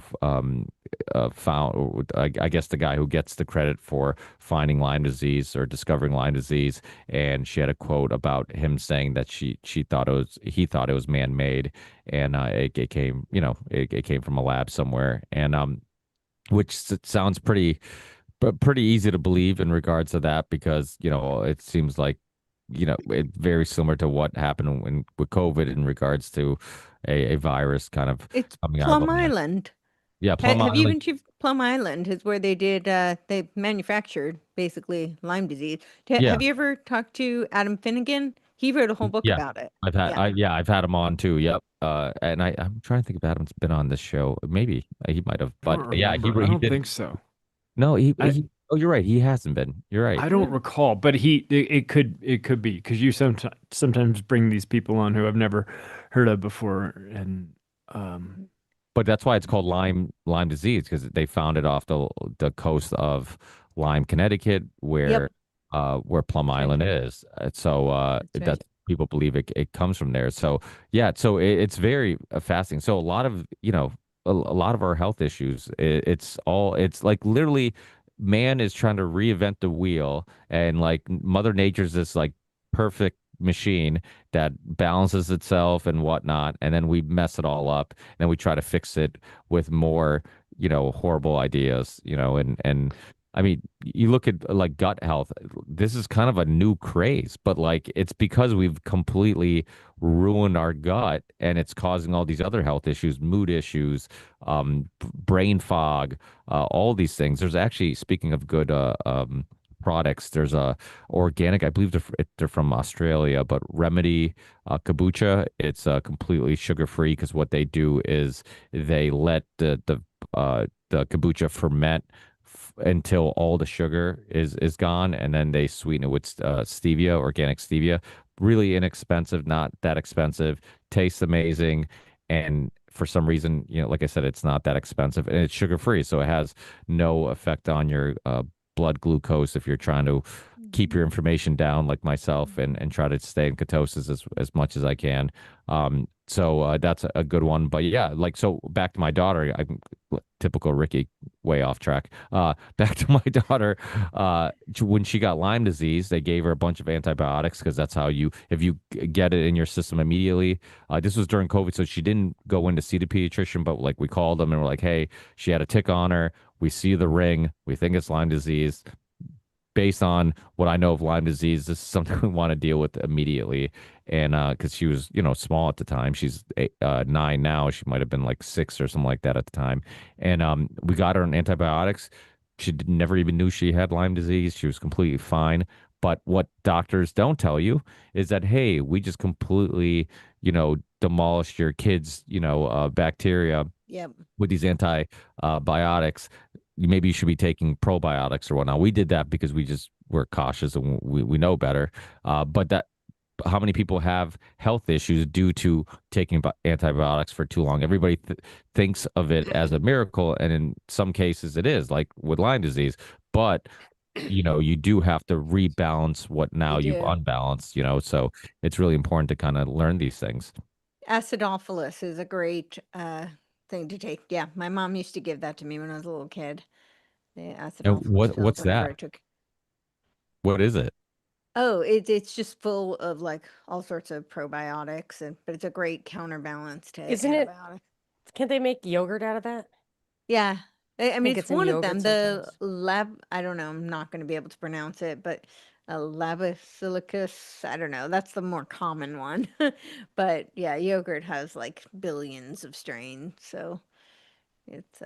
found I guess the guy who gets the credit for finding Lyme disease or discovering Lyme disease, and she had a quote about him saying that he thought it was man-made, and it came it came from a lab somewhere, and which sounds pretty easy to believe in regards to that because it seems like it's very similar to what happened with COVID in regards to a virus kind of It's coming out of Plum a lab. Island. Yeah, Plum Have you Island. been to Plum Island? Is where they did they manufactured basically Lyme disease. Yeah. Have you ever talked to Adam Finnegan? He wrote a whole book Yeah. about it. I've had him on too. Yep. And I'm trying to think if Adam's been on this show. Maybe he might have, I don't but yeah, remember. I he don't did. think so. No, I, oh, you're right. He hasn't been. You're right. I don't recall, but it could be because you sometimes bring these people on who I've never heard of before, and But that's why it's called Lyme disease, because they found it off the coast of Lyme, Connecticut, Yep. where Plum That's right. Island is. So That's that right. people believe it comes from there. So yeah, so it's very fascinating. So a lot of a lot of our health issues, it's like literally man is trying to reinvent the wheel, and like Mother Nature's this like perfect machine that balances itself and whatnot, and then we mess it all up, and then we try to fix it with more horrible ideas, and I mean, you look at like gut health. This is kind of a new craze, but like it's because we've completely ruined our gut, and it's causing all these other health issues, mood issues, brain fog, all these things. There's actually, speaking of good products, there's a organic, I believe they're from Australia, but Remedy kombucha. It's completely sugar free, because what they do is they let the kombucha ferment until all the sugar is gone, and then they sweeten it with stevia, organic stevia. Really inexpensive, not that expensive, tastes amazing, and for some reason, like I said, it's not that expensive, and it's sugar free, so it has no effect on your blood glucose if you're trying to keep your inflammation down, like myself, and try to stay in ketosis as much as I can. So that's a good one. But yeah, like, so back to my daughter, I'm typical Ricky, way off track. Back to my daughter, when she got Lyme disease, they gave her a bunch of antibiotics, because that's how if you get it in your system immediately. This was during COVID, so she didn't go in to see the pediatrician, but like we called them and we're like, hey, she had a tick on her. We see the ring. We think it's Lyme disease. Based on what I know of Lyme disease, this is something we want to deal with immediately. And because she was, small at the time, she's 9 now. She might have been like 6 or something like that at the time. And we got her on antibiotics. She never even knew she had Lyme disease. She was completely fine. But what doctors don't tell you is that, hey, we just completely, demolished your kids, bacteria Yep. with these antibiotics. Maybe you should be taking probiotics or whatnot. We did that because we just were cautious and we know better. But how many people have health issues due to taking antibiotics for too long? Everybody thinks of it as a miracle, and in some cases it is, like with Lyme disease. But you do have to rebalance what now You you've do. unbalanced. So it's really important to kind of learn these things. Acidophilus is a great thing to take. Yeah, my mom used to give that to me when I was a little kid. The And acidophilus pills what's whenever I that? took. What is it? Oh, it's just full of like all sorts of probiotics, but it's a great counterbalance to Isn't it? antibiotics. Can't they make yogurt out of that? Yeah. I mean, think it's it's in one of yogurt them. The sometimes. I don't know, I'm not going to be able to pronounce it, but Labasilicus, I don't know. That's the more common one. But yeah, yogurt has like billions of strains, so it's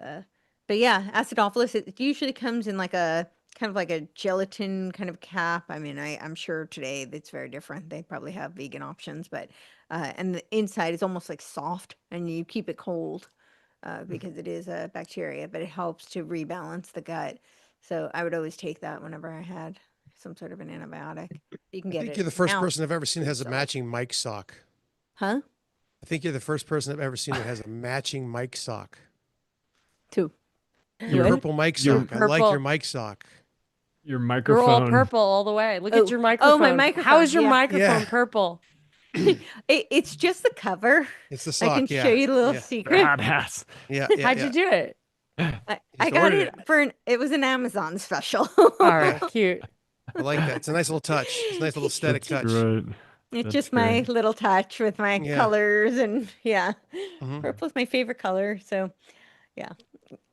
but yeah, acidophilus, it usually comes in like a kind of like a gelatin kind of cap. I mean, I'm sure today it's very different. They probably have vegan options, but and the inside is almost like soft, and you keep it cold because it is a bacteria, but it helps to rebalance the gut. So I would always take that whenever I had some sort of an antibiotic. You can I get think it you're the first now. person I've ever seen that has a So- matching mic sock. Huh? I think you're the first person I've ever seen that has a matching mic sock. Two. Your What? purple mic Your- sock. I like your Purple. mic sock. your You're all microphone. purple all the way. Look Oh, at your oh, microphone. my How microphone, is your yeah. microphone Yeah. purple? It's just the cover. It's the I can sock. Yeah. show you the little Yeah. secret. Badass. Yeah. How'd you do it? I got ordered it it was an Amazon special. All right, Yeah. cute. I like that. It's a nice little touch. It's a nice little aesthetic That's touch. great. It's That's just my great. little touch with my Yeah. colors, and yeah, Mhm. purple is my favorite color. So yeah.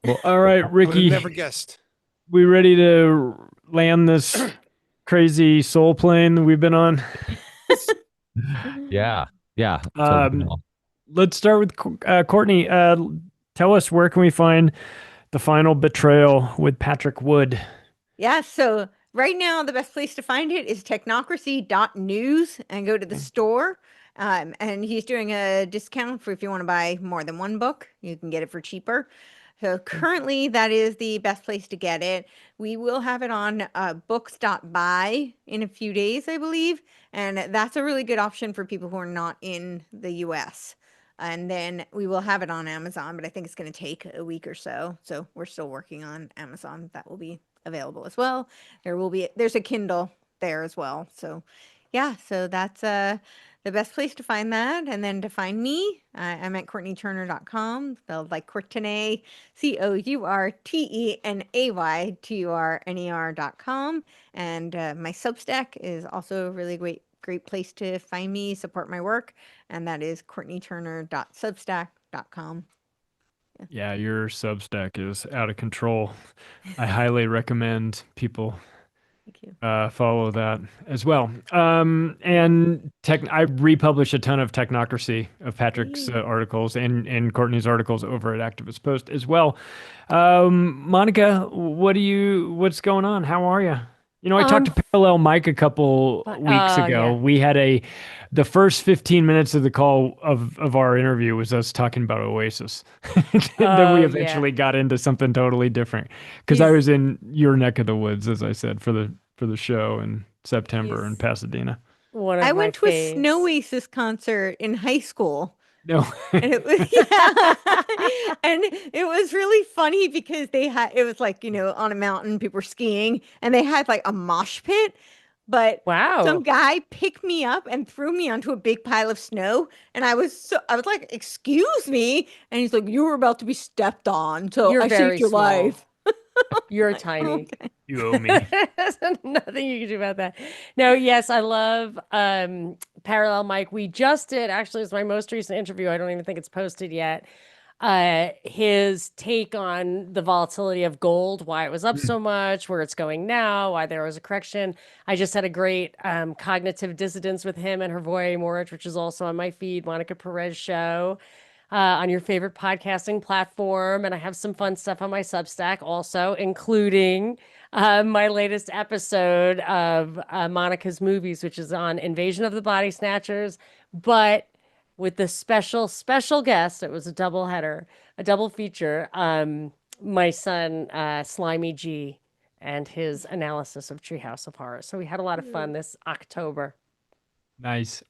Well, All right, I would have Ricky, never guessed. we ready to land this crazy soul plane that we've been on? yeah. So, Let's start with Courtney. Tell us, where can we find The Final Betrayal with Patrick Wood? Yeah, so right now, the best place to find it is technocracy.news and go to the store. And he's doing a discount for if you want to buy more than one book, you can get it for cheaper. So currently, that is the best place to get it. We will have it on books.buy in a few days, I believe. And that's a really good option for people who are not in the US. And then we will have it on Amazon, but I think it's going to take a week or so. So we're still working on Amazon. That will be available as well. There's a Kindle there as well. So yeah, so that's the best place to find that. And then to find me, I'm at CourtneyTurner.com, spelled like Courtenay, COURTENAYTURNER.com. And my Substack is also a really great place to find me, support my work, and that is CourtneyTurner.substack.com. Yeah, your Substack is out of control. I highly recommend people Thank you. follow that as well. And I republish a ton of Technocracy of Patrick's articles and Courtney's articles over at Activist Post as well. Monica, what's going on? How are you? You know, I talked to Parallel Mike a couple weeks ago. Yeah. We had the first 15 minutes of the call of our interview was us talking about Oasis. Then we eventually got into something totally different because I was in your neck of the woods, as I said, for the show in September in Pasadena. I went to a Snow Oasis concert in high school. No. And it was and it was really funny because it was like, you know, on a mountain, people were skiing, and they had like a mosh pit. But some guy picked me up and threw me onto a big pile of snow, and I was like, "Excuse me," and he's like, "You were about to be stepped on, so I saved your life." You're tiny. Okay. You owe me. There's nothing you can do about that. No, yes, I love Parallel Mike. We just did, actually, it's my most recent interview. I don't even think it's posted yet. His take on the volatility of gold, why it was up so much, where it's going now, why there was a correction. I just had a great cognitive dissonance with him and Hervoy Morich, which is also on my feed, Monica Perez show. On your favorite podcasting platform. And I have some fun stuff on my Substack also, including my latest episode of Monica's Movies, which is on Invasion of the Body Snatchers, but with the special guest. It was a double header, a double feature. My son, Slimy G, and his analysis of Treehouse of Horror. So we had a lot of fun this October. Nice.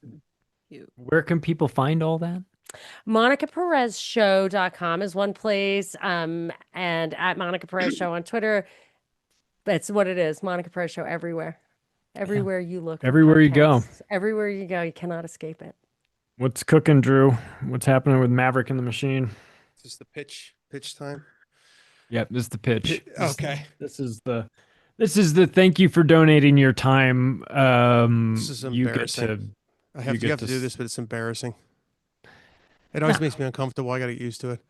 Where can people find all that? MonicaPerezShow.com is one place, and at Monica Perez Show on Twitter. That's what it is. Monica Perez Show everywhere. Everywhere you look. Everywhere you go. Everywhere you go, you cannot escape it. What's cooking, Drew? What's happening with Maverick and the Machine? Is this the pitch time? Yep, this is the pitch. Okay. This is the thank you for donating your time. This is embarrassing. I have to do this, but it's embarrassing. It always makes me uncomfortable. I got to get used to it.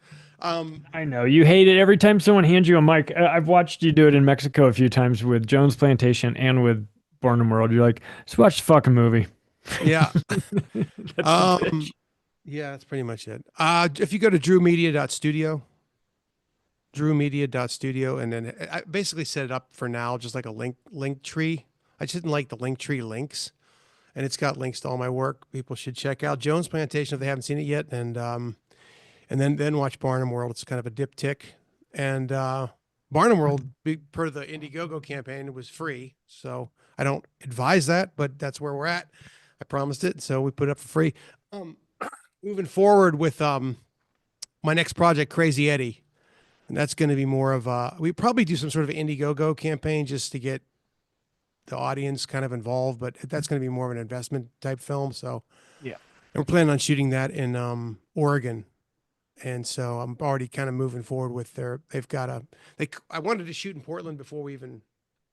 I know you hate it every time someone hands you a mic. I've watched you do it in Mexico a few times with Jones Plantation and with Barnum World. You're like, let's watch the fucking movie. Yeah. Yeah, that's pretty much it. If you go to drewmedia.studio, and then I basically set it up for now, just like a link tree. I just didn't like the link tree links. And it's got links to all my work. People should check out Jones Plantation if they haven't seen it yet, and then watch Barnum World. It's kind of a diptych, and Barnum World, per the Indiegogo campaign, was free. So I don't advise that, but that's where we're at. I promised it, so we put it up for free. Moving forward with my next project, Crazy Eddie, and that's going to be more of we probably do some sort of Indiegogo campaign just to get the audience kind of involved, but that's going to be more of an investment type film. So yeah, and we're planning on shooting that in Oregon. And so I'm already kind of moving forward with I wanted to shoot in Portland before when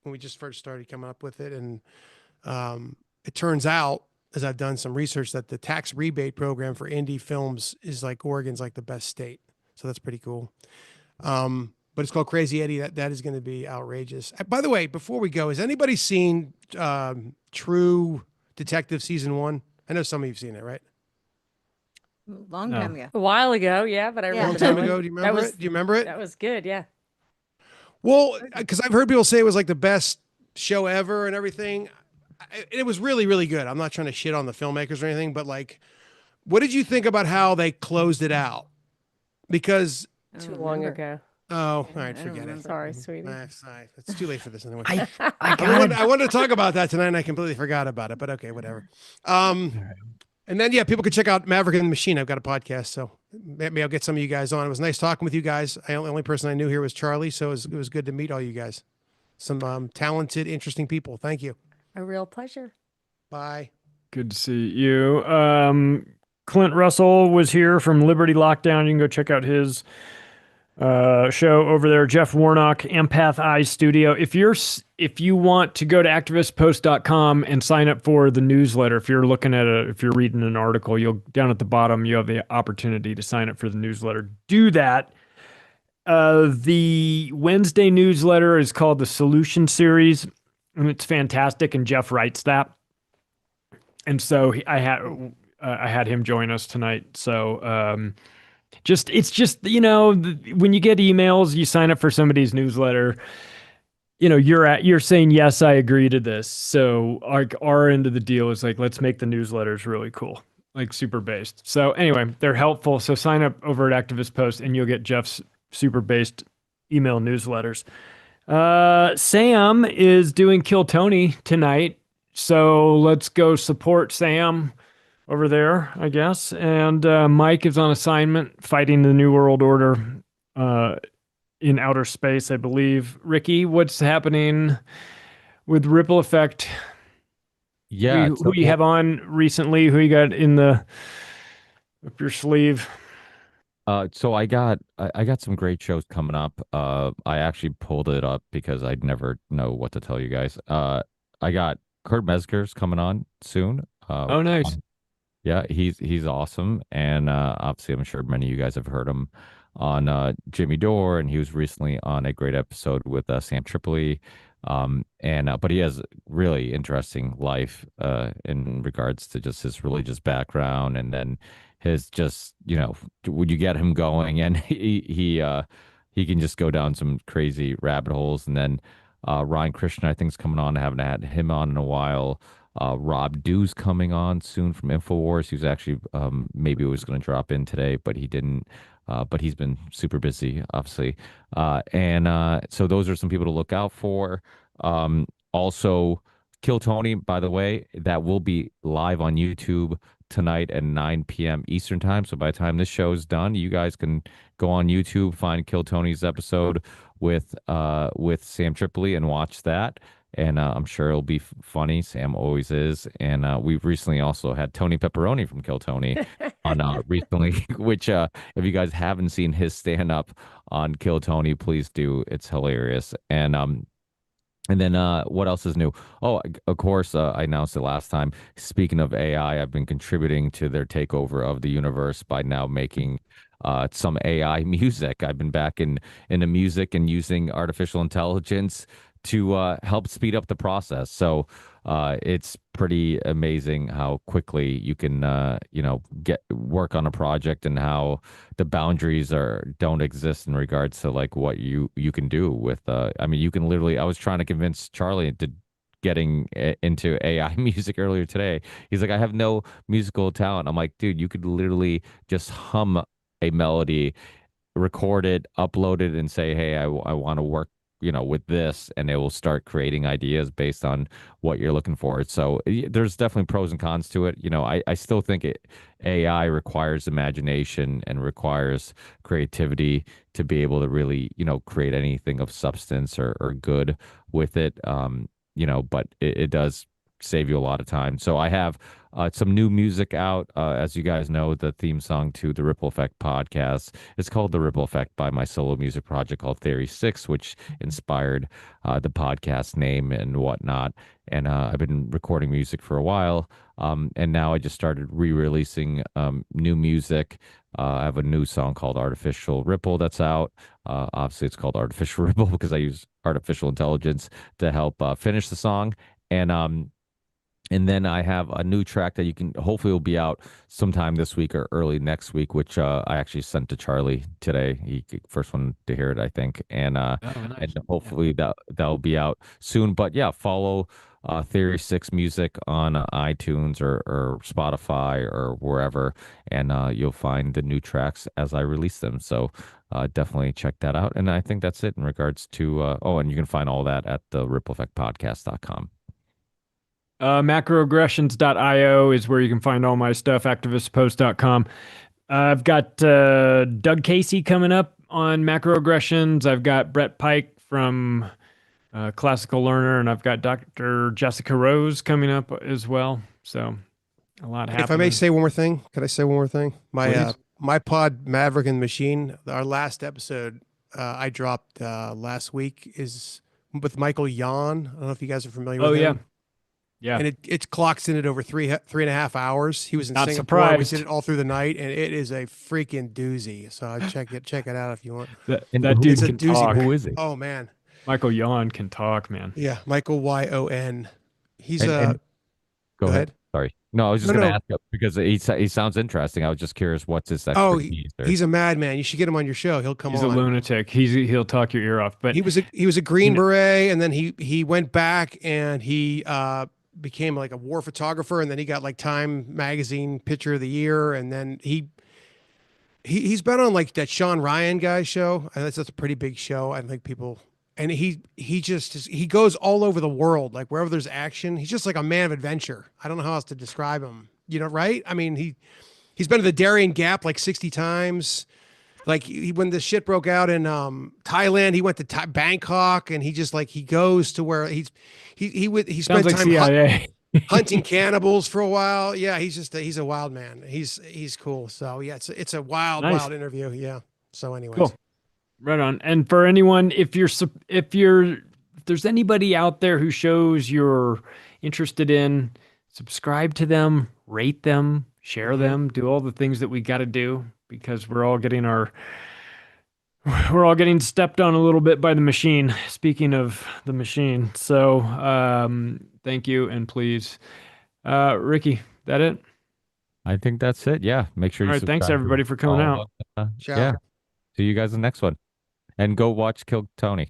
we just first started coming up with it. And it turns out, as I've done some research, that the tax rebate program for indie films is like Oregon's like the best state. So that's pretty cool. But it's called Crazy Eddie. That is going to be outrageous. By the way, before we go, has anybody seen True Detective Season 1? I know some of you've seen it, right? Long time ago. A while ago, yeah, but I remember. Long time ago. Do you remember it? Do you remember it? That was good, yeah. Well, because I've heard people say it was like the best show ever and everything. It was really, really good. I'm not trying to shit on the filmmakers or anything, but like, what did you think about how they closed it out? Because I Too don't long remember. ago. oh, all Yeah, I right, don't forget it. remember. Sorry, sweetie. Sorry. It's too late for this anyway. I I gotta. wanted to talk about that tonight, and I completely forgot about it. But okay, whatever. All right. And then yeah, people can check out Maverick and the Machine. I've got a podcast, so maybe I'll get some of you guys on. It was nice talking with you guys. The only person I knew here was Charlie, so it was good to meet all you guys. Some talented, interesting people. Thank you. A real pleasure. Bye. Good to see you. Clint Russell was here from Liberty Lockdown. You can go check out his show over there. Jeff Warnock, Empath Eye Studio. If you want to go to activistpost.com and sign up for the newsletter, if you're reading an article, you'll down at the bottom you have the opportunity to sign up for the newsletter. Do that. The Wednesday newsletter is called the Solution Series, and it's fantastic. And Jeff writes that, and so I had him join us tonight. So it's just when you get emails, you sign up for somebody's newsletter. You're saying yes, I agree to this. So our end of the deal is like, let's make the newsletters really cool, like super based. So anyway, they're helpful. So sign up over at Activist Post, and you'll get Jeff's super based email newsletters. Sam is doing Kill Tony tonight, so let's go support Sam over there, I guess. And Mike is on assignment fighting the New World Order in outer space, I believe. Ricky, what's happening with Ripple Effect? Yeah. Who you have on recently? Who you got up your sleeve? So I got some great shows coming up. I actually pulled it up because I'd never know what to tell you guys. I got Kurt Mesger's coming on soon. Oh, nice. Yeah, he's awesome, and obviously I'm sure many of you guys have heard him on Jimmy Dore, and he was recently on a great episode with Sam Tripoli. And but he has really interesting life in regards to just his religious background, and then his just would you get him going, and he can just go down some crazy rabbit holes, and then Ryan Christian I think is coming on. I haven't had him on in a while. Rob Dew's coming on soon from InfoWars. He was actually maybe was going to drop in today, but he didn't. But he's been super busy, obviously. So those are some people to look out for. Also, Kill Tony, by the way, that will be live on YouTube tonight at 9 p.m. Eastern time. So by the time this show is done, you guys can go on YouTube, find Kill Tony's episode with Sam Tripoli and watch that. And I'm sure it'll be funny. Sam always is. And we've recently also had Tony Pepperoni from Kill Tony on recently, which if you guys haven't seen his stand up on Kill Tony, please do. It's hilarious. And then what else is new? Oh, of course, I announced it last time. Speaking of AI, I've been contributing to their takeover of the universe by now making some AI music. I've been back into music and using artificial intelligence to help speed up the process. So it's pretty amazing how quickly you can get work on a project, and how the boundaries don't exist in regards to like what you can do with I mean, you can literally, I was trying to convince Charlie to getting into AI music earlier today. He's like, I have no musical talent. I'm like, dude, you could literally just hum a melody, record it, upload it, and say, hey, I want to work with this, and it will start creating ideas based on what you're looking for. So there's definitely pros and cons to it. I still think AI requires imagination and requires creativity to be able to really, create anything of substance or good with it. But it does save you a lot of time. So I have some new music out. As you guys know, the theme song to the Ripple Effect podcast is called The Ripple Effect by my solo music project called Theory 6, which inspired the podcast name and whatnot. And I've been recording music for a while. And now I just started re-releasing new music. I have a new song called Artificial Ripple that's out. Obviously, it's called Artificial Ripple because I use artificial intelligence to help finish the song. And And then I have a new track that you can hopefully will be out sometime this week or early next week, which I actually sent to Charlie today. He first one to hear it, I think, Oh, nice. and hopefully that'll be out soon. But yeah, follow Theory Six Music on iTunes or Spotify or wherever, and you'll find the new tracks as I release them. So definitely check that out. And I think that's it in regards to and you can find all that at the rippleeffectpodcast.com. Macroaggressions.io is where you can find all my stuff, activistpost.com. I've got Doug Casey coming up on Macroaggressions. I've got Brett Pike from Classical Learner, and I've got Dr. Jessica Rose coming up as well. So a lot happening. If I may say one more thing, could I say one more thing? My pod Maverick and Machine, our last episode I dropped last week is with Michael Yon. I don't know if you guys are familiar with him. Yeah. And it clocks in at over 3.5 hours. He was in Not Singapore. We surprised. did it all through the night, and it is a freaking doozy. So check it out if you want. That who- dude It's a can doozy. talk. Who is he? Oh man, Michael Yon can talk, man. yeah, Michael Yon. He's And go ahead. Sorry. No, I was just No, going to no. ask because he sounds interesting. I was just curious what's his Oh, expertise. he's a madman. You should get him on your show. He'll come He's on. a lunatic. He'll talk your ear off. But He was a Green Beret, and then he went back and he became like a war photographer, and then he got like Time magazine picture of the year, and then he's been on like that Sean Ryan guy's show. And that's a pretty big show. I think people, and he goes all over the world, like wherever there's action. He's just like a man of adventure. I don't know how else to describe him. You know, right? I mean, he's been to the Darien Gap like 60 times. Like when the shit broke out in Thailand, he went to Bangkok, and he goes to where he sounds spent like time CIA. hunting cannibals for a while. Yeah, he's a wild man. He's cool. So yeah, it's a wild Nice. wild interview. Yeah. So anyways, Cool. Right on. And for anyone, if there's anybody out there who shows you're interested in, subscribe to them, rate them, share them, do all the things that we got to do, because we're all getting stepped on a little bit by the machine. Speaking of the machine. So, thank you. And please, Ricky, that it? I think that's it. Yeah. Make sure you All right. Thanks subscribe to everybody for coming all out. of us. Ciao. Yeah. See you guys in the next one. And go watch Kill Tony.